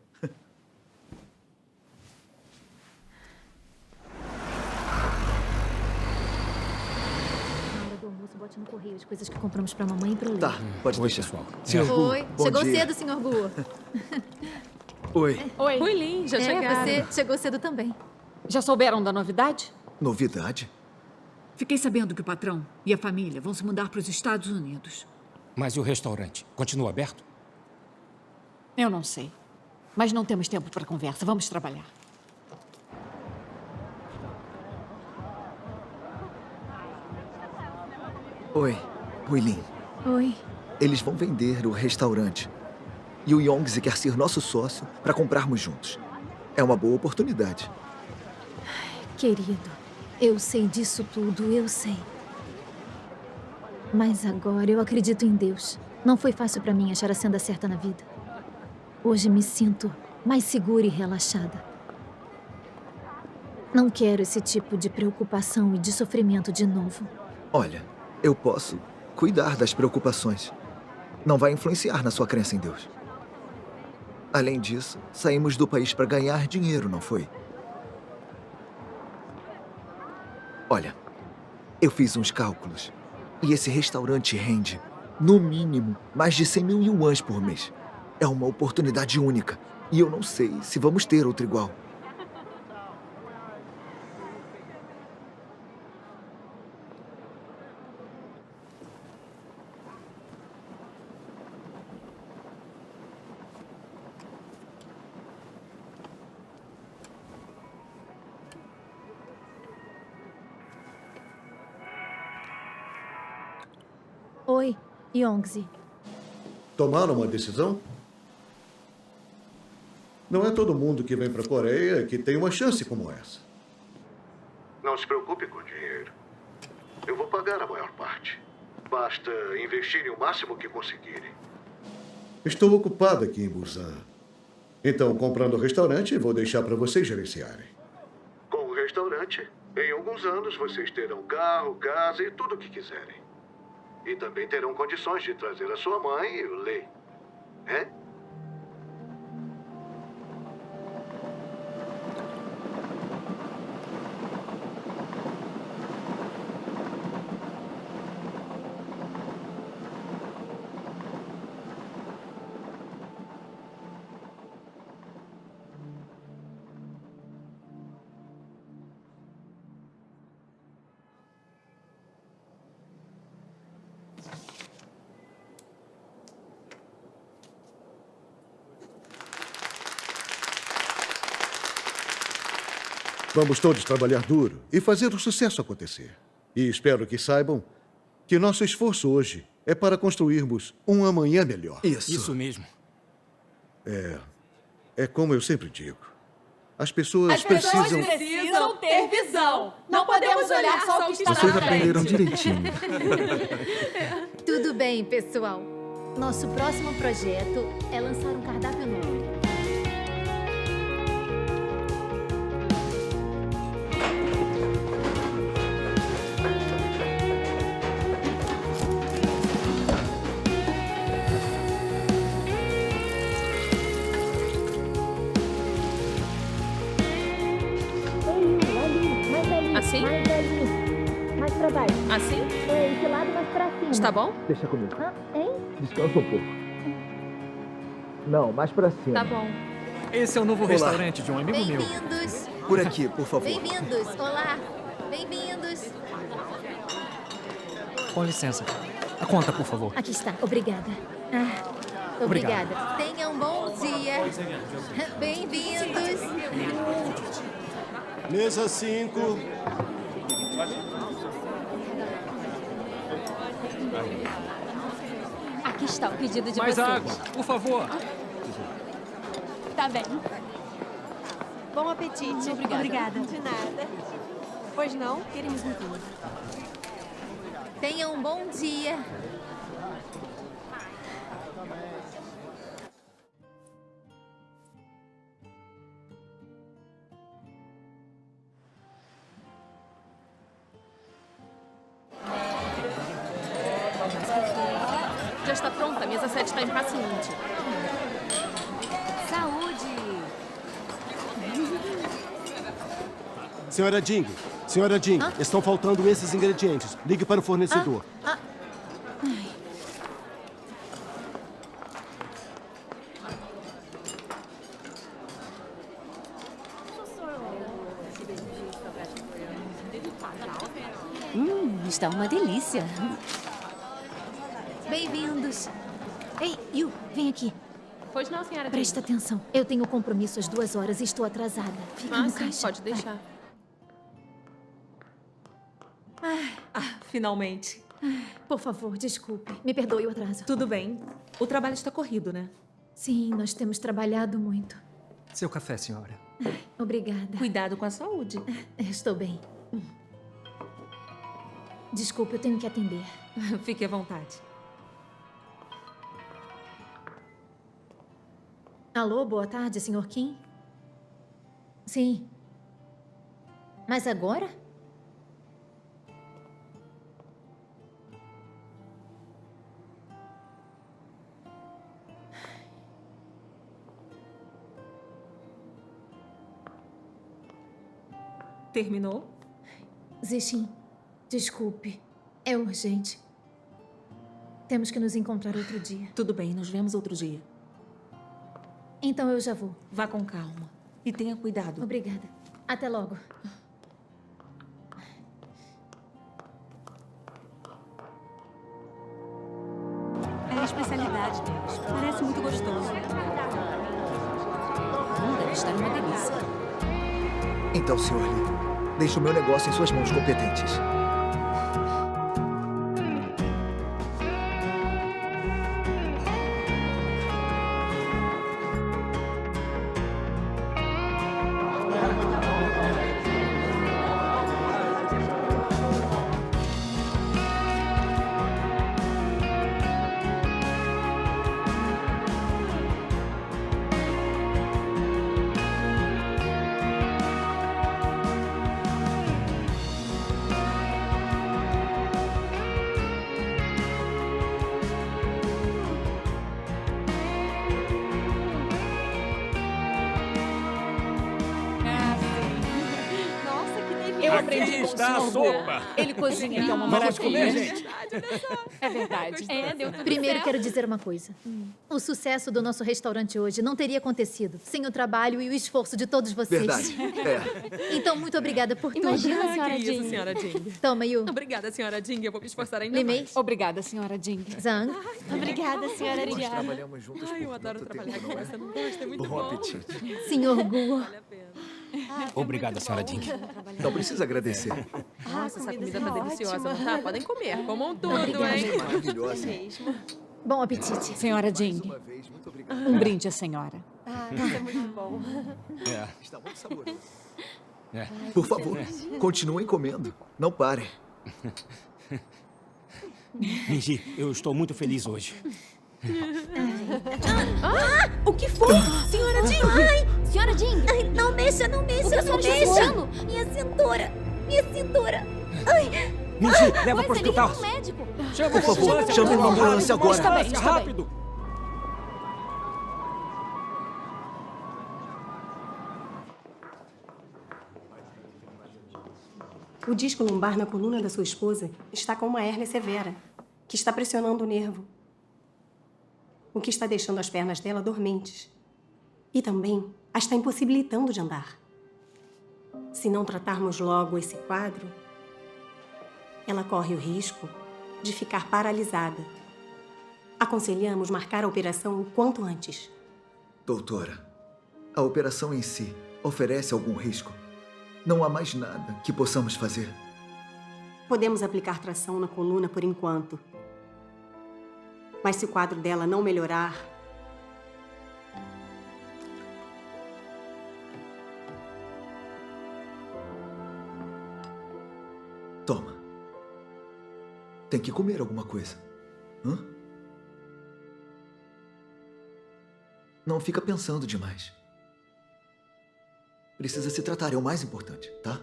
Na hora do almoço, bote no correio as coisas que compramos pra mamãe e pro Lê. Tá, pode Oi, deixar. pessoal. Senhor Gu, Oi. bom Chegou dia. cedo, Sr. Gu. Oi. Oi. Lin, já chegaram. Você chegou cedo também. Já souberam da novidade? Novidade? Fiquei sabendo que o patrão e a família vão se mudar para os Estados Unidos. Mas e o restaurante? Continua aberto? Eu não sei. Mas não temos tempo para conversa. Vamos trabalhar. Oi, Huilin. Oi. Eles vão vender o restaurante. E o Yongzi quer ser nosso sócio para comprarmos juntos. É uma boa oportunidade. Querido, eu sei disso tudo, eu sei. Mas agora eu acredito em Deus. Não foi fácil para mim achar a senda certa na vida. Hoje me sinto mais segura e relaxada. Não quero esse tipo de preocupação e de sofrimento de novo. Olha, eu posso cuidar das preocupações. Não vai influenciar na sua crença em Deus. Além disso, saímos do país para ganhar dinheiro, não foi? Olha, eu fiz uns cálculos. E esse restaurante rende, no mínimo, mais de 100 mil yuans por mês. É uma oportunidade única. E eu não sei se vamos ter outra igual. Oi, Yongzi. Tomaram uma decisão? Não é todo mundo que vem para a Coreia que tem uma chance como essa. Não se preocupe com o dinheiro. Eu vou pagar a maior parte. Basta investirem o máximo que conseguirem. Estou ocupado aqui em Busan. Então, comprando o restaurante, vou deixar para vocês gerenciarem. Com o restaurante, em alguns anos vocês terão carro, casa e tudo o que quiserem. E também terão condições de trazer a sua mãe e o Lei. É? Vamos todos trabalhar duro e fazer o sucesso acontecer. E espero que saibam que nosso esforço hoje é para construirmos um amanhã melhor. Isso mesmo. É como eu sempre digo. As pessoas precisam ter visão. Não podemos olhar só o que está Vocês aprenderam direitinho. Tudo bem, pessoal. Nosso próximo projeto é lançar um cardápio novo. Assim? Mais ali. Mais pra baixo. Assim? Esse lado mais pra cima. Está bom? Deixa comigo. Hein? Descansa um pouco. Não, mais pra cima. Tá bom. Esse é o novo Olá. restaurante de um amigo meu. Bem-vindos. Por aqui, por favor. Bem-vindos. Olá. Bem-vindos. Com licença. A conta, por favor. Aqui está. Obrigada. Obrigada. Tenha um bom dia. Bem-vindos. Mesa 5. Aqui está o pedido de Mais vocês. água, por favor. Tá bem. Bom apetite. Obrigada. De nada. Pois não? Queremos um vinho. Tenha um bom dia. Já está pronta. A mesa 7 está impaciente. Saúde! Senhora Jing, Senhora Jing, estão faltando esses ingredientes. Ligue para o fornecedor. Está uma delícia. Bem-vindos. Ei, Yu, vem aqui. Pois não, senhora Jing. Presta atenção. Eu tenho compromisso às 2 horas e estou atrasada. Fica no sim, caixa. pode deixar. Finalmente. Por favor, desculpe. Me perdoe o atraso. Tudo bem. O trabalho está corrido, né? Sim, nós temos trabalhado muito. Seu café, senhora. Obrigada. Cuidado com a saúde. Estou bem. Desculpe, eu tenho que atender. Fique à vontade. Alô, boa tarde, Sr. Kim? Sim. Mas agora? Terminou? Zixin, desculpe. É urgente. Temos que nos encontrar outro dia. Tudo bem, nos vemos outro dia. Então eu já vou. Vá com calma. E tenha cuidado. Obrigada. Até logo. É a especialidade deles. Parece muito gostoso. Deve estar uma delícia. Então, Sr. Lee, deixe o meu negócio em suas mãos competentes. Eu aprendi Aqui com está o a senhor. sopa. Ele cozinha, que é uma Vamos maravilha. comer, gente. É verdade. Deu tudo Primeiro, certo. Quero dizer uma coisa. O sucesso do nosso restaurante hoje não teria acontecido sem o trabalho e o esforço de todos vocês. Verdade. É. Então, muito obrigada por tudo. Imagina, senhora Que isso, Jing. senhora Jing. Toma, Yu. Obrigada, senhora Jing. Eu vou me esforçar ainda Limei. mais. Obrigada, senhora Jing. Zhang. Obrigada, senhora Nós Diana. trabalhamos juntas Ai, eu por adoro tanto trabalhar tempo, com não é? essa. Não gosta, é muito Bom bom. apetite. Senhor Guo. Vale a pena. Obrigada, senhora Jing. Não precisa agradecer. Nossa, essa comida tá deliciosa, não tá? Podem comer. Comam tudo, Obrigada. hein? Maravilhosa. Bom apetite. Senhora Jing, Uma vez, muito obrigado. um brinde à senhora. Isso é muito bom. É. Está muito saboroso. É. Por favor, continuem comendo. Não parem. Minji, eu estou muito feliz hoje. O que foi? Senhora Jing! Ai, senhora Jing! Ai, não mexa, não O que mexa, a não senhora está mexa. segurando? Minha cintura. Minha cintura. Ai. Minji, leva para o Pois, hospital. ligue para o médico. Chama Por favor, chame uma ambulância agora. Está bem, está bem. Rápido. O disco lombar na coluna da sua esposa está com uma hérnia severa, que está pressionando o nervo, o que está deixando as pernas dela dormentes. E também a está impossibilitando de andar. Se não tratarmos logo esse quadro, ela corre o risco de ficar paralisada. Aconselhamos marcar a operação o quanto antes. Doutora, a operação em si oferece algum risco? Não há mais nada que possamos fazer. Podemos aplicar tração na coluna por enquanto. Mas se o quadro dela não melhorar, Toma. Tem que comer alguma coisa. Hã? Não fica pensando demais. Precisa se tratar, é o mais importante, tá?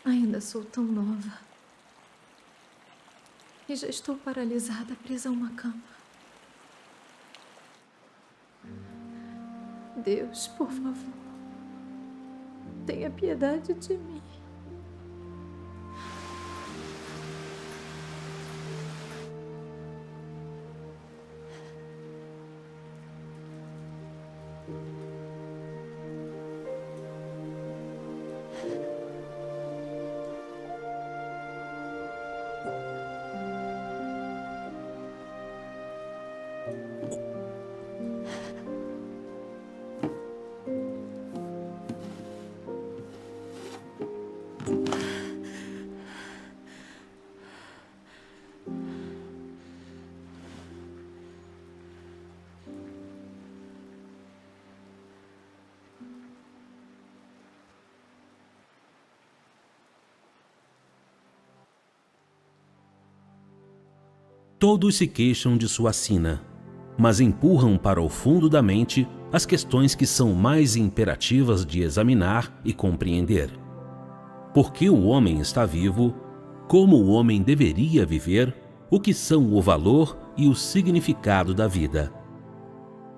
Ainda sou tão nova. E já estou paralisada, presa a uma cama. Deus, por favor, tenha piedade de mim. Todos se queixam de sua sina, mas empurram para o fundo da mente as questões que são mais imperativas de examinar e compreender. Por que o homem está vivo? Como o homem deveria viver? O que são o valor e o significado da vida?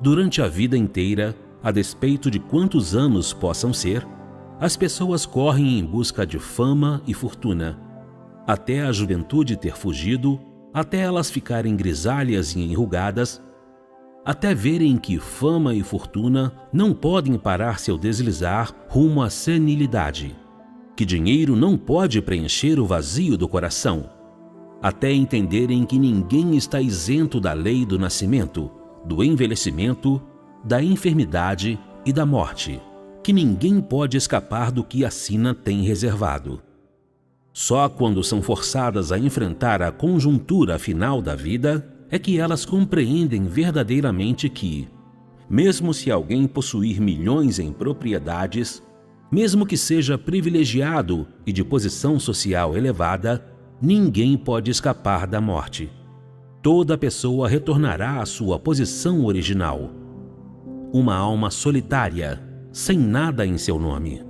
Durante a vida inteira, a despeito de quantos anos possam ser, as pessoas correm em busca de fama e fortuna, até a juventude ter fugido, até elas ficarem grisalhas e enrugadas, até verem que fama e fortuna não podem parar seu deslizar rumo à senilidade, que dinheiro não pode preencher o vazio do coração, até entenderem que ninguém está isento da lei do nascimento, do envelhecimento, da enfermidade e da morte, que ninguém pode escapar do que a sina tem reservado. Só quando são forçadas a enfrentar a conjuntura final da vida é que elas compreendem verdadeiramente que, mesmo se alguém possuir milhões em propriedades, mesmo que seja privilegiado e de posição social elevada, ninguém pode escapar da morte. Toda pessoa retornará à sua posição original. Uma alma solitária, sem nada em seu nome.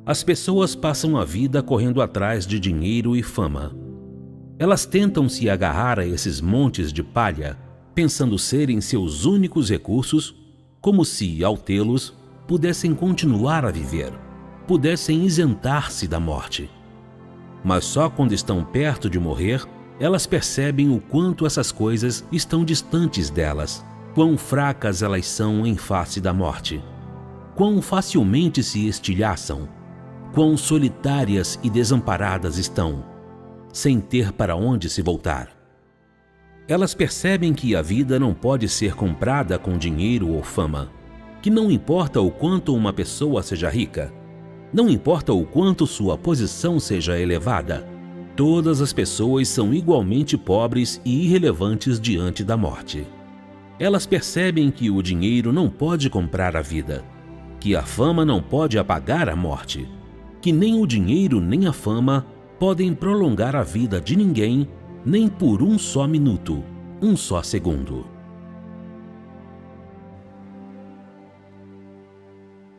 As pessoas passam a vida correndo atrás de dinheiro e fama. Elas tentam se agarrar a esses montes de palha, pensando serem seus únicos recursos, como se, ao tê-los, pudessem continuar a viver, pudessem isentar-se da morte. Mas só quando estão perto de morrer, elas percebem o quanto essas coisas estão distantes delas, quão fracas elas são em face da morte, quão facilmente se estilhaçam, quão solitárias e desamparadas estão, sem ter para onde se voltar. Elas percebem que a vida não pode ser comprada com dinheiro ou fama, que não importa o quanto uma pessoa seja rica, não importa o quanto sua posição seja elevada, todas as pessoas são igualmente pobres e irrelevantes diante da morte. Elas percebem que o dinheiro não pode comprar a vida, que a fama não pode apagar a morte, que nem o dinheiro nem a fama podem prolongar a vida de ninguém, nem por um só minuto, um só segundo.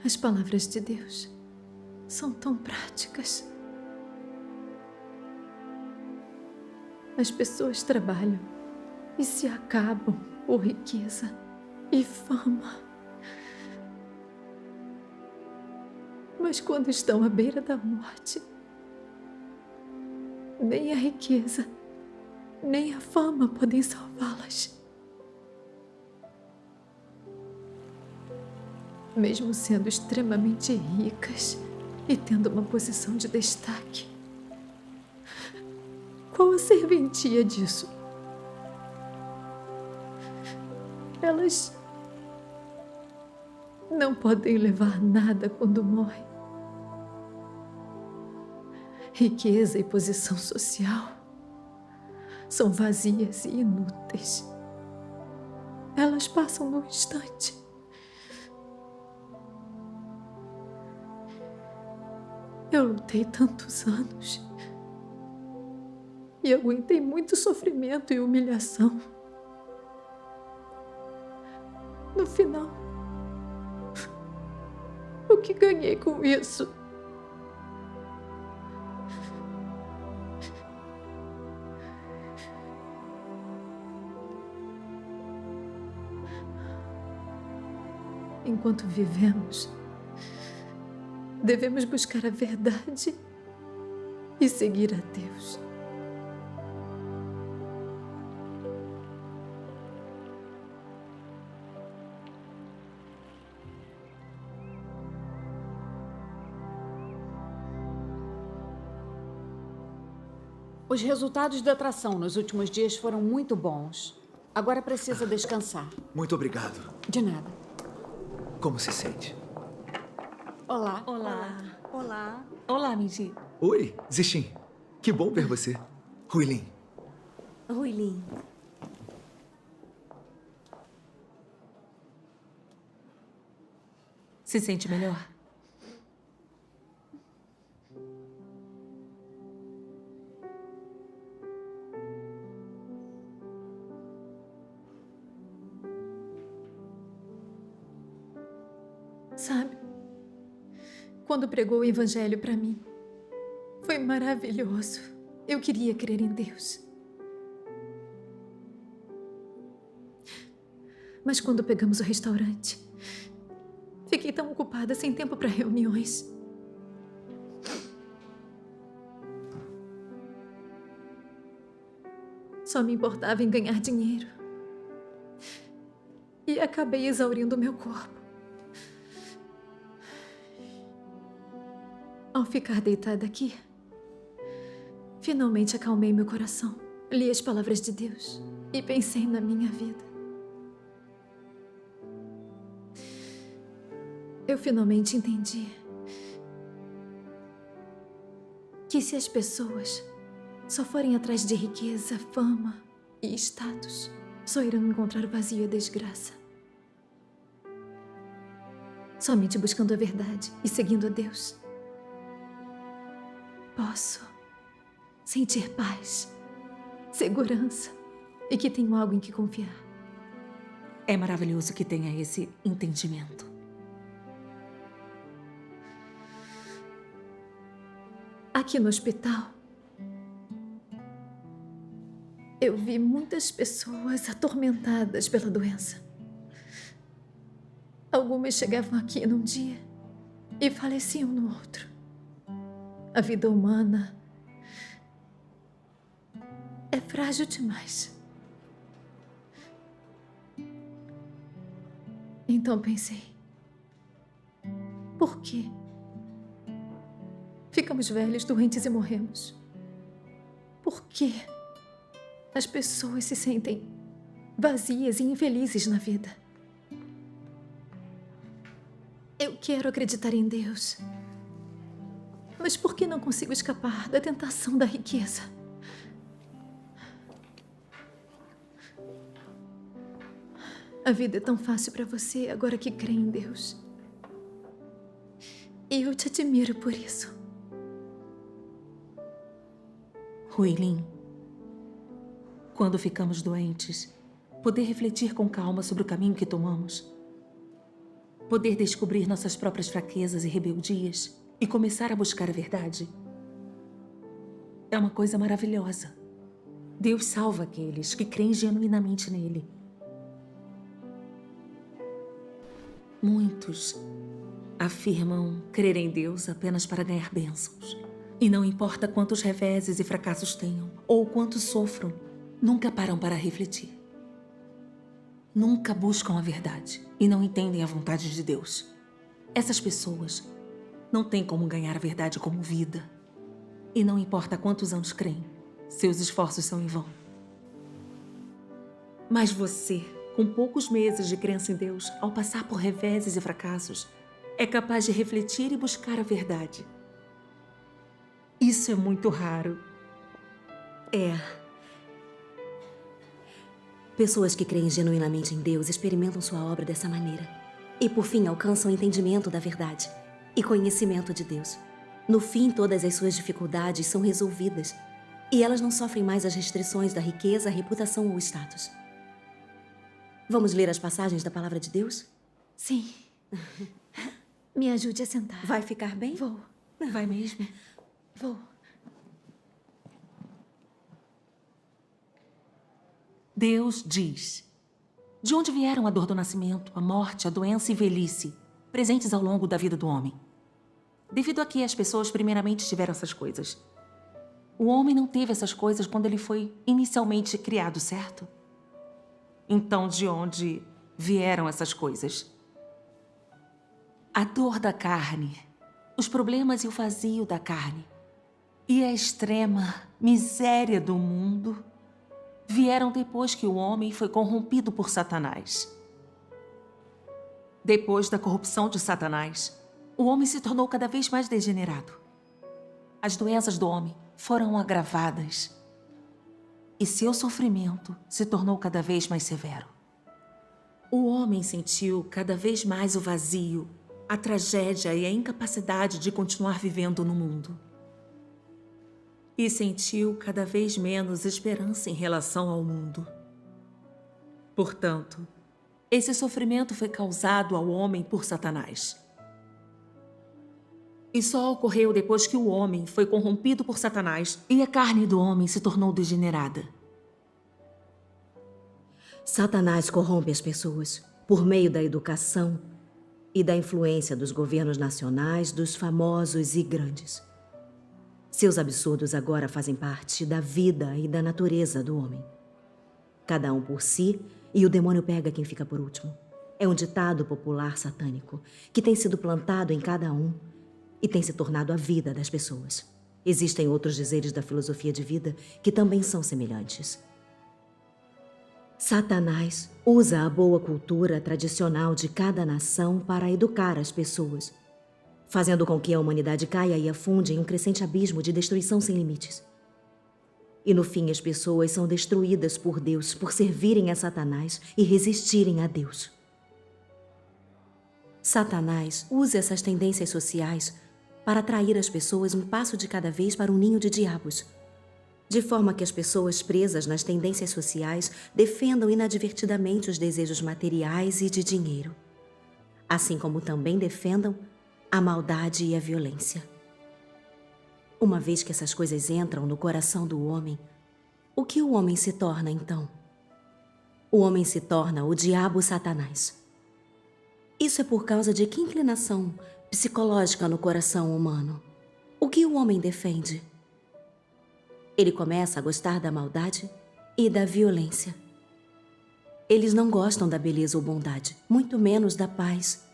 As palavras de Deus são tão práticas. As pessoas trabalham e se acabam por riqueza e fama. Mas quando estão à beira da morte, nem a riqueza, nem a fama podem salvá-las. Mesmo sendo extremamente ricas e tendo uma posição de destaque. Qual a serventia disso? Elas não podem levar nada quando morrem. Riqueza e posição social são vazias e inúteis. Elas passam num instante. Eu lutei tantos anos e aguentei muito sofrimento e humilhação. No final, o que ganhei com isso? enquanto vivemos, devemos buscar a verdade e seguir a Deus. Os resultados da atração nos últimos dias foram muito bons. Agora precisa descansar. Muito obrigado. De nada. Como se sente? Olá. Olá. Olá. Olá, Minji. Oi, Zixin. Que bom ver você. Huilin. Huilin. Se sente melhor? Sabe, quando pregou o evangelho para mim, foi maravilhoso. Eu queria crer em Deus. Mas quando pegamos o restaurante, fiquei tão ocupada, sem tempo para reuniões. Só me importava em ganhar dinheiro. E acabei exaurindo o meu corpo. Ao ficar deitada aqui, finalmente acalmei meu coração, li as palavras de Deus e pensei na minha vida. Eu finalmente entendi que se as pessoas só forem atrás de riqueza, fama e status, só irão encontrar o vazio e a desgraça. Somente buscando a verdade e seguindo a Deus, posso sentir paz, segurança e que tenho algo em que confiar. É maravilhoso que tenha esse entendimento. Aqui no hospital, eu vi muitas pessoas atormentadas pela doença. Algumas chegavam aqui num dia e faleciam no outro. A vida humana é frágil demais. Então pensei, por quê? Ficamos velhos, doentes e morremos. Por quê? As pessoas se sentem vazias e infelizes na vida. Eu quero acreditar em Deus. Mas por que não consigo escapar da tentação da riqueza? A vida é tão fácil para você agora que crê em Deus. E eu te admiro por isso. Huilin, quando ficamos doentes, poder refletir com calma sobre o caminho que tomamos, poder descobrir nossas próprias fraquezas e rebeldias e começar a buscar a verdade, é uma coisa maravilhosa. Deus salva aqueles que creem genuinamente nele. Muitos afirmam crer em Deus apenas para ganhar bênçãos. E não importa quantos reveses e fracassos tenham, ou quanto sofram, nunca param para refletir. Nunca buscam a verdade e não entendem a vontade de Deus. Essas pessoas não têm como ganhar a verdade como vida. E não importa quantos anos creem, seus esforços são em vão. Mas você, com poucos meses de crença em Deus, ao passar por reveses e fracassos, é capaz de refletir e buscar a verdade. Isso é muito raro. Pessoas que creem genuinamente em Deus experimentam sua obra dessa maneira. E, por fim, alcançam o entendimento da verdade e conhecimento de Deus. No fim, todas as suas dificuldades são resolvidas. E elas não sofrem mais as restrições da riqueza, reputação ou status. Vamos ler as passagens da Palavra de Deus? Sim. Me ajude a sentar. Vai ficar bem? Vou. Vai mesmo? Vou. Deus diz: De onde vieram a dor do nascimento, a morte, a doença e velhice, presentes ao longo da vida do homem? Devido a que as pessoas primeiramente tiveram essas coisas. O homem não teve essas coisas quando ele foi inicialmente criado, certo? Então, de onde vieram essas coisas? A dor da carne, os problemas e o vazio da carne e a extrema miséria do mundo vieram depois que o homem foi corrompido por Satanás. Depois da corrupção de Satanás, o homem se tornou cada vez mais degenerado. As doenças do homem foram agravadas e seu sofrimento se tornou cada vez mais severo. O homem sentiu cada vez mais o vazio, a tragédia e a incapacidade de continuar vivendo no mundo. E sentiu cada vez menos esperança em relação ao mundo. Portanto, esse sofrimento foi causado ao homem por Satanás. E só ocorreu depois que o homem foi corrompido por Satanás e a carne do homem se tornou degenerada. Satanás corrompe as pessoas por meio da educação e da influência dos governos nacionais, dos famosos e grandes. Seus absurdos agora fazem parte da vida e da natureza do homem. Cada um por si, e o demônio pega quem fica por último. É um ditado popular satânico que tem sido plantado em cada um e tem se tornado a vida das pessoas. Existem outros dizeres da filosofia de vida que também são semelhantes. Satanás usa a boa cultura tradicional de cada nação para educar as pessoas, fazendo com que a humanidade caia e afunde em um crescente abismo de destruição sem limites. E no fim as pessoas são destruídas por Deus por servirem a Satanás e resistirem a Deus. Satanás usa essas tendências sociais para atrair as pessoas um passo de cada vez para um ninho de diabos, de forma que as pessoas presas nas tendências sociais defendam inadvertidamente os desejos materiais e de dinheiro, assim como também defendam a maldade e a violência. Uma vez que essas coisas entram no coração do homem, o que o homem se torna então? O homem se torna o diabo Satanás. Isso é por causa de que inclinação psicológica no coração humano? O que o homem defende? Ele começa a gostar da maldade e da violência. Eles não gostam da beleza ou bondade, muito menos da paz.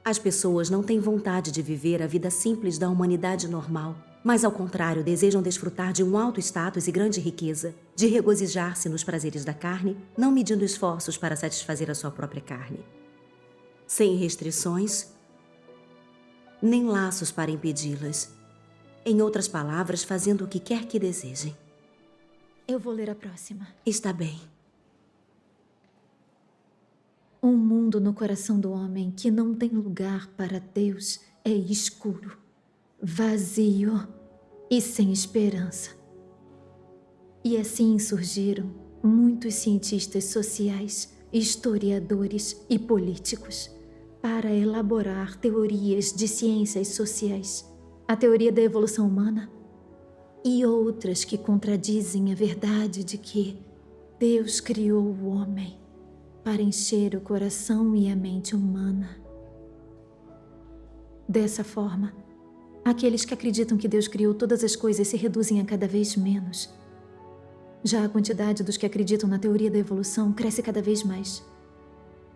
As pessoas não têm vontade de viver a vida simples da humanidade normal, mas, ao contrário, desejam desfrutar de um alto status e grande riqueza, de regozijar-se nos prazeres da carne, não medindo esforços para satisfazer a sua própria carne. Sem restrições, nem laços para impedi-las. Em outras palavras, fazendo o que quer que desejem. Eu vou ler a próxima. Está bem. Um mundo no coração do homem que não tem lugar para Deus é escuro, vazio e sem esperança. E assim surgiram muitos cientistas sociais, historiadores e políticos para elaborar teorias de ciências sociais, a teoria da evolução humana e outras que contradizem a verdade de que Deus criou o homem para encher o coração e a mente humana. Dessa forma, aqueles que acreditam que Deus criou todas as coisas se reduzem a cada vez menos. Já a quantidade dos que acreditam na teoria da evolução cresce cada vez mais.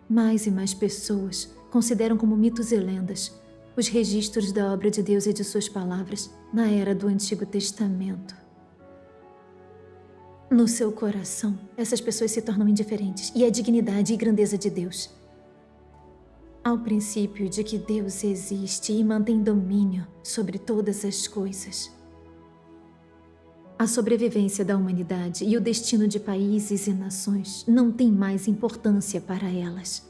Mais e mais pessoas consideram como mitos e lendas os registros da obra de Deus e de suas palavras na era do Antigo Testamento. No seu coração, essas pessoas se tornam indiferentes e à dignidade e grandeza de Deus. Ao princípio de que Deus existe e mantém domínio sobre todas as coisas. A sobrevivência da humanidade e o destino de países e nações não tem mais importância para elas.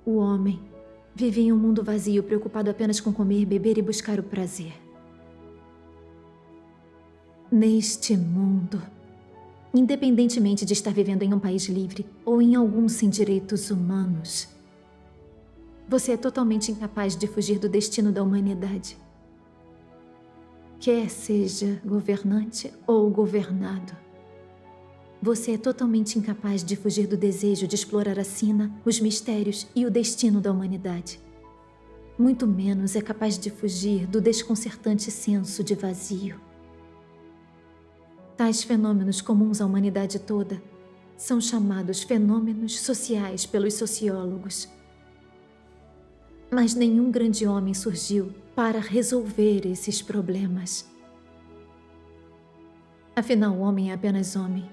O homem vive em um mundo vazio, preocupado apenas com comer, beber e buscar o prazer. Neste mundo, independentemente de estar vivendo em um país livre ou em algum sem direitos humanos, você é totalmente incapaz de fugir do destino da humanidade. Quer seja governante ou governado. Você é totalmente incapaz de fugir do desejo de explorar a sina, os mistérios e o destino da humanidade. Muito menos é capaz de fugir do desconcertante senso de vazio. Tais fenômenos comuns à humanidade toda são chamados fenômenos sociais pelos sociólogos. Mas nenhum grande homem surgiu para resolver esses problemas. Afinal, o homem é apenas homem.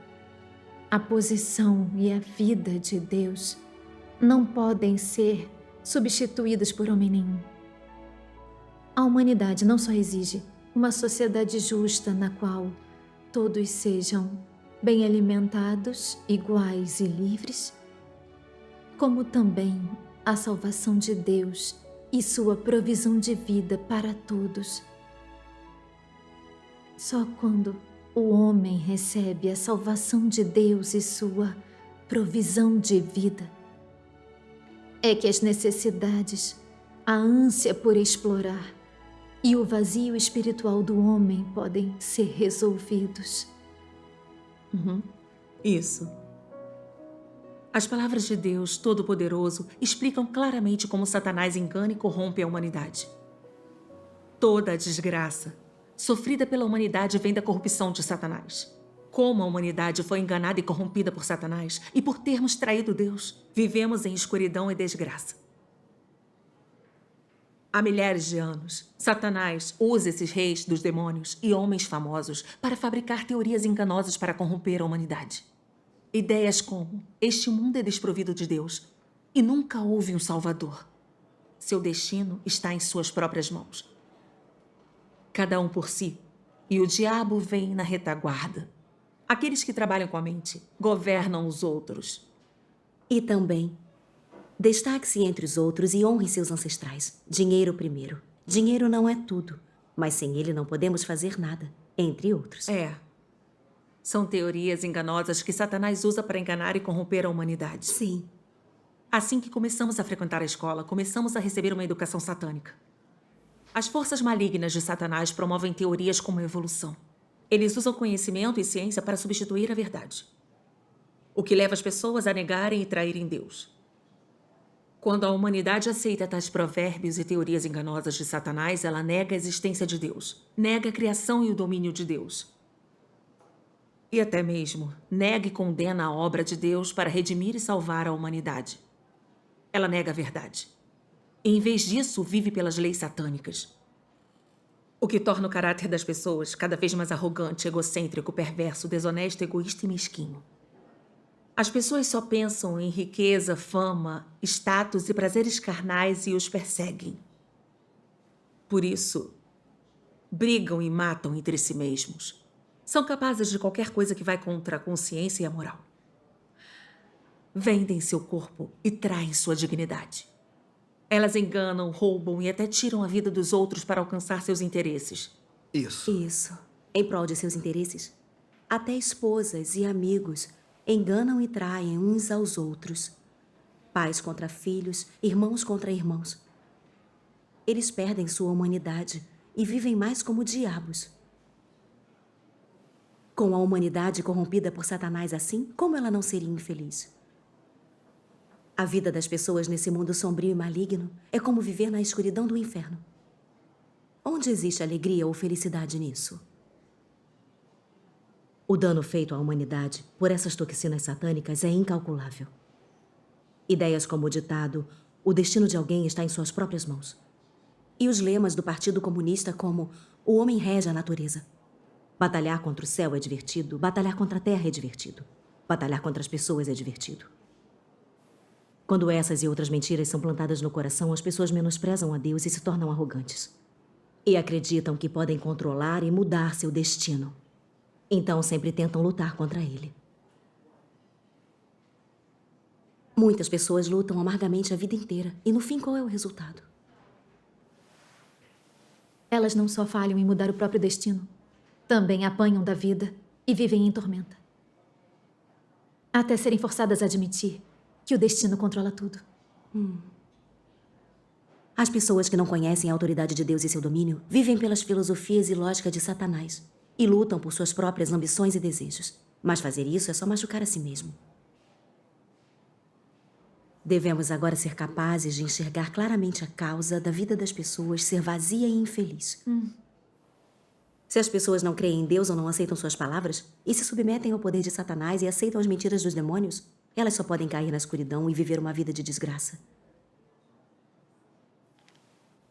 A posição e a vida de Deus não podem ser substituídas por homem nenhum. A humanidade não só exige uma sociedade justa na qual todos sejam bem alimentados, iguais e livres, como também a salvação de Deus e sua provisão de vida para todos. Só quando o homem recebe a salvação de Deus e sua provisão de vida é que as necessidades, a ânsia por explorar e o vazio espiritual do homem podem ser resolvidos. Isso. As palavras de Deus Todo-Poderoso explicam claramente como Satanás engana e corrompe a humanidade. Toda a desgraça sofrida pela humanidade vem da corrupção de Satanás. Como a humanidade foi enganada e corrompida por Satanás e por termos traído Deus, vivemos em escuridão e desgraça. Há milhares de anos, Satanás usa esses reis dos demônios e homens famosos para fabricar teorias enganosas para corromper a humanidade. Ideias como: este mundo é desprovido de Deus e nunca houve um Salvador. Seu destino está em suas próprias mãos. Cada um por si, e o diabo vem na retaguarda. Aqueles que trabalham com a mente governam os outros. E também, destaque-se entre os outros e honre seus ancestrais. Dinheiro primeiro. Dinheiro não é tudo, mas sem ele não podemos fazer nada, entre outros. São teorias enganosas que Satanás usa para enganar e corromper a humanidade. Sim. Assim que começamos a frequentar a escola, começamos a receber uma educação satânica. As forças malignas de Satanás promovem teorias como a evolução. Eles usam conhecimento e ciência para substituir a verdade, o que leva as pessoas a negarem e traírem Deus. Quando a humanidade aceita tais provérbios e teorias enganosas de Satanás, ela nega a existência de Deus, nega a criação e o domínio de Deus. E até mesmo nega e condena a obra de Deus para redimir e salvar a humanidade. Ela nega a verdade. E, em vez disso, vive pelas leis satânicas. O que torna o caráter das pessoas cada vez mais arrogante, egocêntrico, perverso, desonesto, egoísta e mesquinho. As pessoas só pensam em riqueza, fama, status e prazeres carnais e os perseguem. Por isso, brigam e matam entre si mesmos. São capazes de qualquer coisa que vai contra a consciência e a moral. Vendem seu corpo e traem sua dignidade. Elas enganam, roubam e até tiram a vida dos outros para alcançar seus interesses. Isso. Em prol de seus interesses. Até esposas e amigos enganam e traem uns aos outros. Pais contra filhos, irmãos contra irmãos. Eles perdem sua humanidade e vivem mais como diabos. Com a humanidade corrompida por Satanás assim, como ela não seria infeliz? A vida das pessoas nesse mundo sombrio e maligno é como viver na escuridão do inferno. Onde existe alegria ou felicidade nisso? O dano feito à humanidade por essas toxinas satânicas é incalculável. Ideias como o ditado, o destino de alguém está em suas próprias mãos. E os lemas do Partido Comunista como o homem rege a natureza. Batalhar contra o céu é divertido, batalhar contra a terra é divertido. Batalhar contra as pessoas é divertido. Quando essas e outras mentiras são plantadas no coração, as pessoas menosprezam a Deus e se tornam arrogantes. E acreditam que podem controlar e mudar seu destino. Então sempre tentam lutar contra ele. Muitas pessoas lutam amargamente a vida inteira. E no fim, qual é o resultado? Elas não só falham em mudar o próprio destino, também apanham da vida e vivem em tormenta. Até serem forçadas a admitir que o destino controla tudo. As pessoas que não conhecem a autoridade de Deus e seu domínio vivem pelas filosofias e lógica de Satanás e lutam por suas próprias ambições e desejos. Mas fazer isso é só machucar a si mesmo. Devemos agora ser capazes de enxergar claramente a causa da vida das pessoas ser vazia e infeliz. Se as pessoas não creem em Deus ou não aceitam suas palavras, e se submetem ao poder de Satanás e aceitam as mentiras dos demônios, elas só podem cair na escuridão e viver uma vida de desgraça.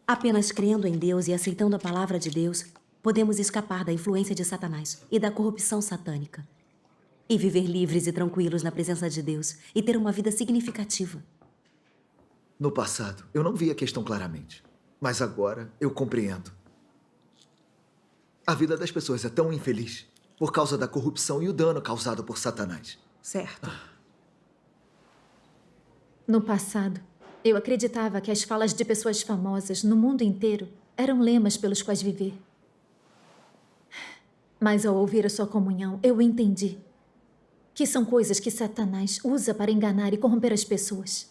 Apenas crendo em Deus e aceitando a palavra de Deus, podemos escapar da influência de Satanás e da corrupção satânica. E viver livres e tranquilos na presença de Deus e ter uma vida significativa. No passado, eu não via a questão claramente. Mas agora, eu compreendo. A vida das pessoas é tão infeliz por causa da corrupção e o dano causado por Satanás. Certo. No passado, eu acreditava que as falas de pessoas famosas no mundo inteiro eram lemas pelos quais viver. Mas ao ouvir a sua comunhão, eu entendi que são coisas que Satanás usa para enganar e corromper as pessoas.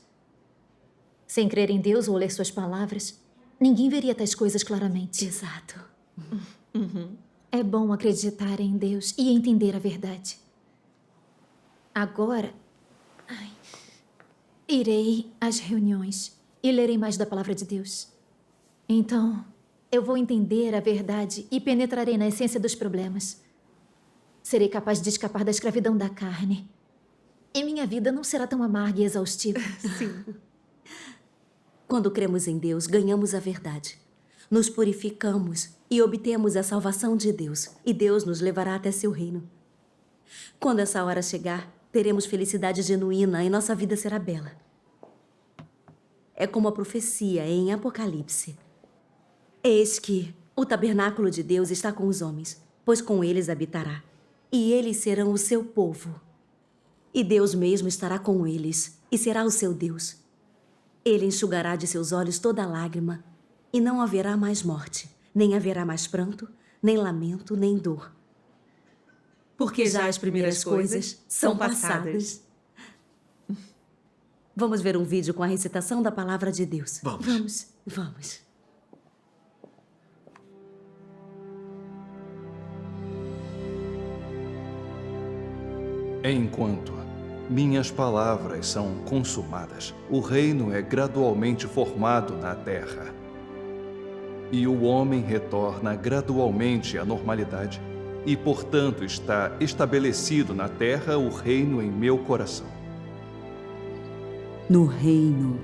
Sem crer em Deus ou ler suas palavras, ninguém veria tais coisas claramente. Exato. É bom acreditar em Deus e entender a verdade. Agora, irei às reuniões e lerei mais da palavra de Deus. Então, eu vou entender a verdade e penetrarei na essência dos problemas. Serei capaz de escapar da escravidão da carne. E minha vida não será tão amarga e exaustiva. Sim. Quando cremos em Deus, ganhamos a verdade. Nos purificamos e obtemos a salvação de Deus. E Deus nos levará até seu reino. Quando essa hora chegar, teremos felicidade genuína e nossa vida será bela. É como a profecia em Apocalipse. Eis que o tabernáculo de Deus está com os homens, pois com eles habitará. E eles serão o seu povo. E Deus mesmo estará com eles, e será o seu Deus. Ele enxugará de seus olhos toda lágrima, e não haverá mais morte, nem haverá mais pranto, nem lamento, nem dor. Porque já as primeiras coisas são passadas. Vamos ver um vídeo com a recitação da palavra de Deus. Vamos. Vamos. Enquanto minhas palavras são consumadas, o reino é gradualmente formado na terra. E o homem retorna gradualmente à normalidade, e, portanto, está estabelecido na terra o reino em meu coração. No reino,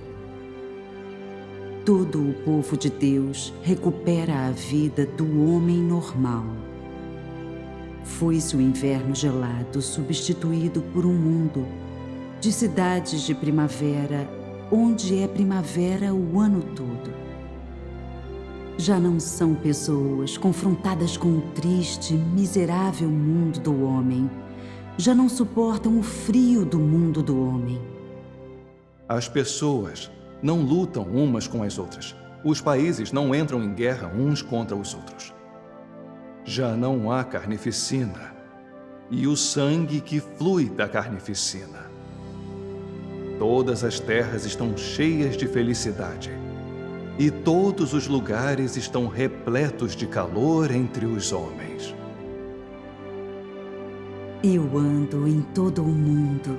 todo o povo de Deus recupera a vida do homem normal. Foi-se o inverno gelado substituído por um mundo de cidades de primavera, onde é primavera o ano todo. Já não são pessoas confrontadas com o triste, miserável mundo do homem. Já não suportam o frio do mundo do homem. As pessoas não lutam umas com as outras. Os países não entram em guerra uns contra os outros. Já não há carnificina e o sangue que flui da carnificina. Todas as terras estão cheias de felicidade e todos os lugares estão repletos de calor entre os homens. Eu ando em todo o mundo.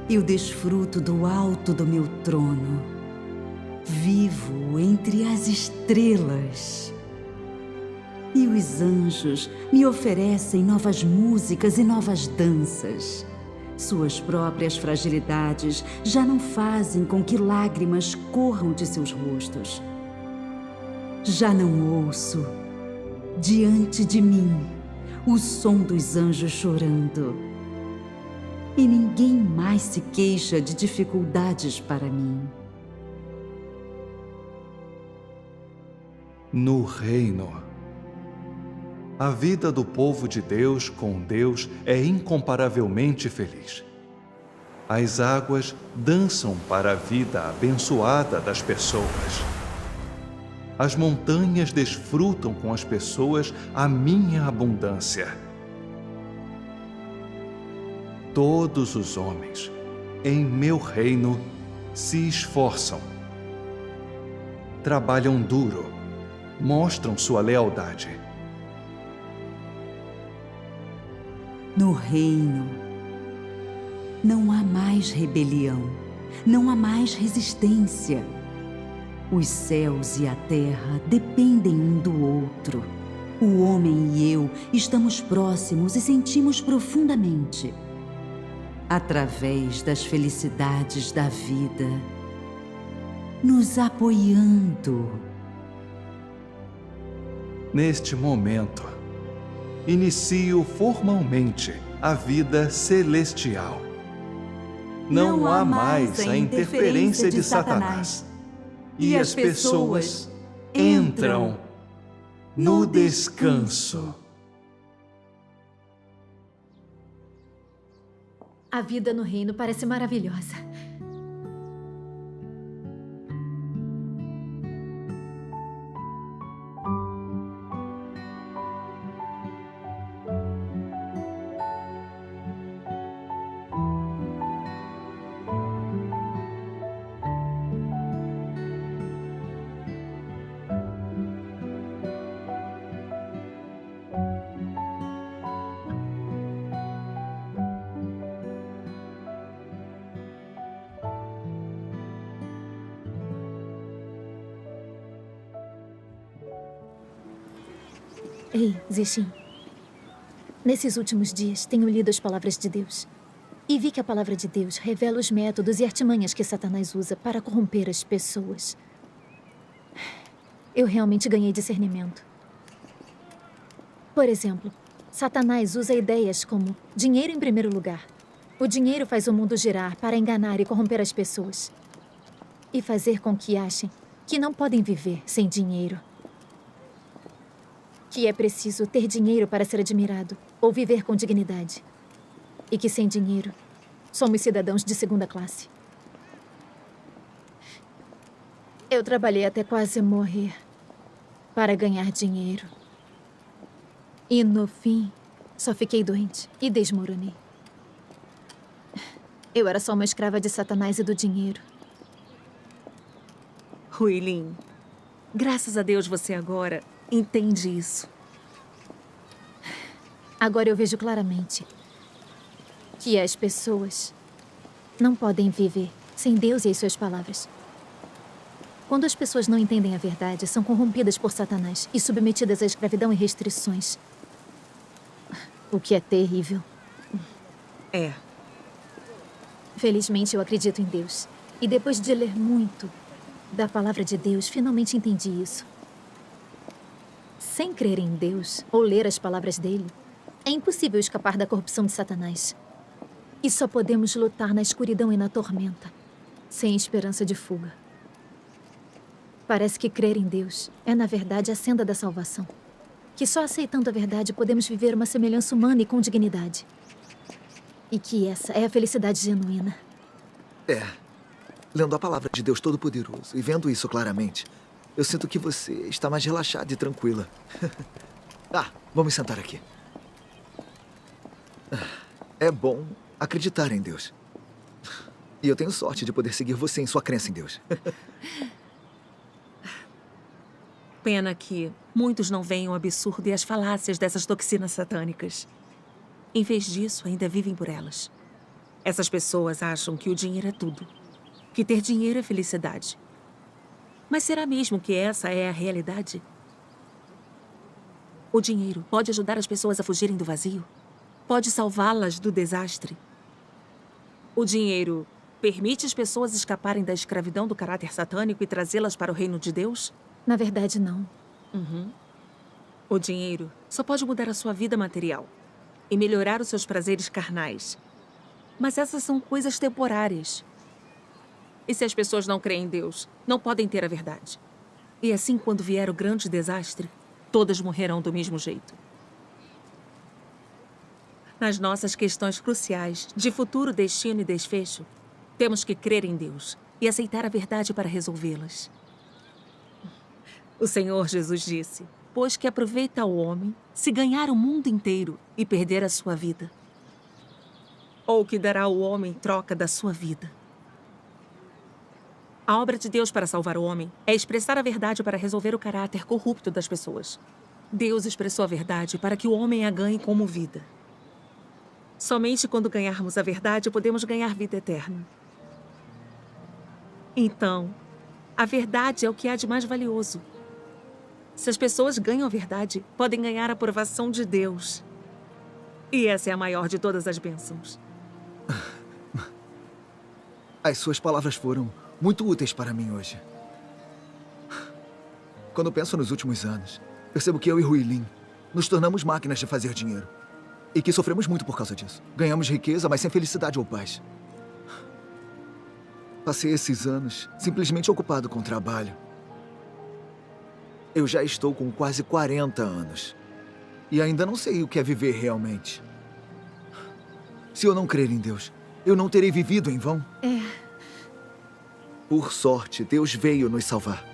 Eu desfruto do alto do meu trono. Vivo entre as estrelas. E os anjos me oferecem novas músicas e novas danças. Suas próprias fragilidades já não fazem com que lágrimas corram de seus rostos. Já não ouço, diante de mim, o som dos anjos chorando. E ninguém mais se queixa de dificuldades para mim. No reino, a vida do povo de Deus com Deus é incomparavelmente feliz. As águas dançam para a vida abençoada das pessoas. As montanhas desfrutam com as pessoas a minha abundância. Todos os homens em meu reino se esforçam, trabalham duro, mostram sua lealdade. No reino, não há mais rebelião, não há mais resistência. Os céus e a terra dependem um do outro. O homem e eu estamos próximos e sentimos profundamente. Através das felicidades da vida, nos apoiando. Neste momento, inicio formalmente a vida celestial. Não há mais a interferência de Satanás. E as pessoas entram no descanso. A vida no reino parece maravilhosa. Ei, Zexin. Nesses últimos dias, tenho lido as palavras de Deus. E vi que a palavra de Deus revela os métodos e artimanhas que Satanás usa para corromper as pessoas. Eu realmente ganhei discernimento. Por exemplo, Satanás usa ideias como dinheiro em primeiro lugar. O dinheiro faz o mundo girar para enganar e corromper as pessoas. E fazer com que achem que não podem viver sem dinheiro. Que é preciso ter dinheiro para ser admirado ou viver com dignidade. E que sem dinheiro, somos cidadãos de segunda classe. Eu trabalhei até quase morrer para ganhar dinheiro. E no fim, só fiquei doente e desmoronei. Eu era só uma escrava de Satanás e do dinheiro. Huilin, graças a Deus você agora entende isso. Agora eu vejo claramente que as pessoas não podem viver sem Deus e as suas palavras. Quando as pessoas não entendem a verdade, são corrompidas por Satanás e submetidas à escravidão e restrições. O que é terrível. É. Felizmente eu acredito em Deus. E depois de ler muito da palavra de Deus, finalmente entendi isso. Sem crer em Deus ou ler as palavras dele, é impossível escapar da corrupção de Satanás. E só podemos lutar na escuridão e na tormenta, sem esperança de fuga. Parece que crer em Deus é, na verdade, a senda da salvação. Que só aceitando a verdade podemos viver uma semelhança humana e com dignidade. E que essa é a felicidade genuína. É. Lendo a palavra de Deus Todo-Poderoso e vendo isso claramente, eu sinto que você está mais relaxada e tranquila. Vamos sentar aqui. É bom acreditar em Deus. E eu tenho sorte de poder seguir você em sua crença em Deus. Pena que muitos não veem o absurdo e as falácias dessas toxinas satânicas. Em vez disso, ainda vivem por elas. Essas pessoas acham que o dinheiro é tudo. Que ter dinheiro é felicidade. Mas será mesmo que essa é a realidade? O dinheiro pode ajudar as pessoas a fugirem do vazio? Pode salvá-las do desastre? O dinheiro permite as pessoas escaparem da escravidão do caráter satânico e trazê-las para o reino de Deus? Na verdade, não. O dinheiro só pode mudar a sua vida material e melhorar os seus prazeres carnais. Mas essas são coisas temporárias. E se as pessoas não creem em Deus, não podem ter a verdade. E assim, quando vier o grande desastre, todas morrerão do mesmo jeito. Nas nossas questões cruciais de futuro, destino e desfecho, temos que crer em Deus e aceitar a verdade para resolvê-las. O Senhor Jesus disse: pois que aproveita ao homem se ganhar o mundo inteiro e perder a sua vida? Ou o que dará ao homem em troca da sua vida? A obra de Deus para salvar o homem é expressar a verdade para resolver o caráter corrupto das pessoas. Deus expressou a verdade para que o homem a ganhe como vida. Somente quando ganharmos a verdade podemos ganhar vida eterna. Então, a verdade é o que há de mais valioso. Se as pessoas ganham a verdade, podem ganhar a aprovação de Deus. E essa é a maior de todas as bênçãos. As suas palavras foram muito úteis para mim hoje. Quando penso nos últimos anos, percebo que eu e Huilin nos tornamos máquinas de fazer dinheiro. E que sofremos muito por causa disso. Ganhamos riqueza, mas sem felicidade ou paz. Passei esses anos simplesmente ocupado com o trabalho. Eu já estou com quase 40 anos. E ainda não sei o que é viver realmente. Se eu não crer em Deus, eu não terei vivido em vão. Por sorte, Deus veio nos salvar.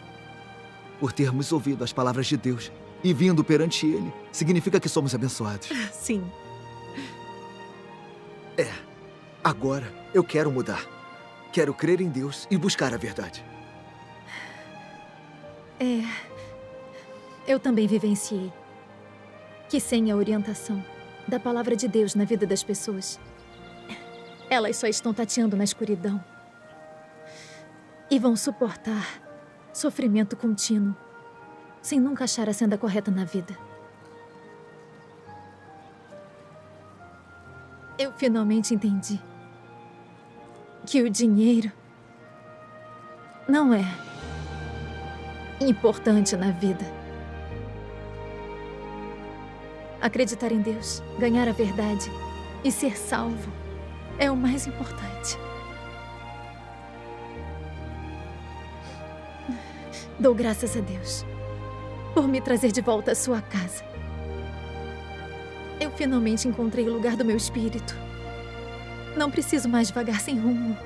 Por termos ouvido as palavras de Deus e vindo perante Ele, significa que somos abençoados. Sim. Agora eu quero mudar. Quero crer em Deus e buscar a verdade. Eu também vivenciei que sem a orientação da palavra de Deus na vida das pessoas, elas só estão tateando na escuridão e vão suportar sofrimento contínuo sem nunca achar a senda correta na vida. Eu finalmente entendi que o dinheiro não é importante na vida. Acreditar em Deus, ganhar a verdade e ser salvo é o mais importante. Dou graças a Deus por me trazer de volta à sua casa. Eu finalmente encontrei o lugar do meu espírito. Não preciso mais vagar sem rumo.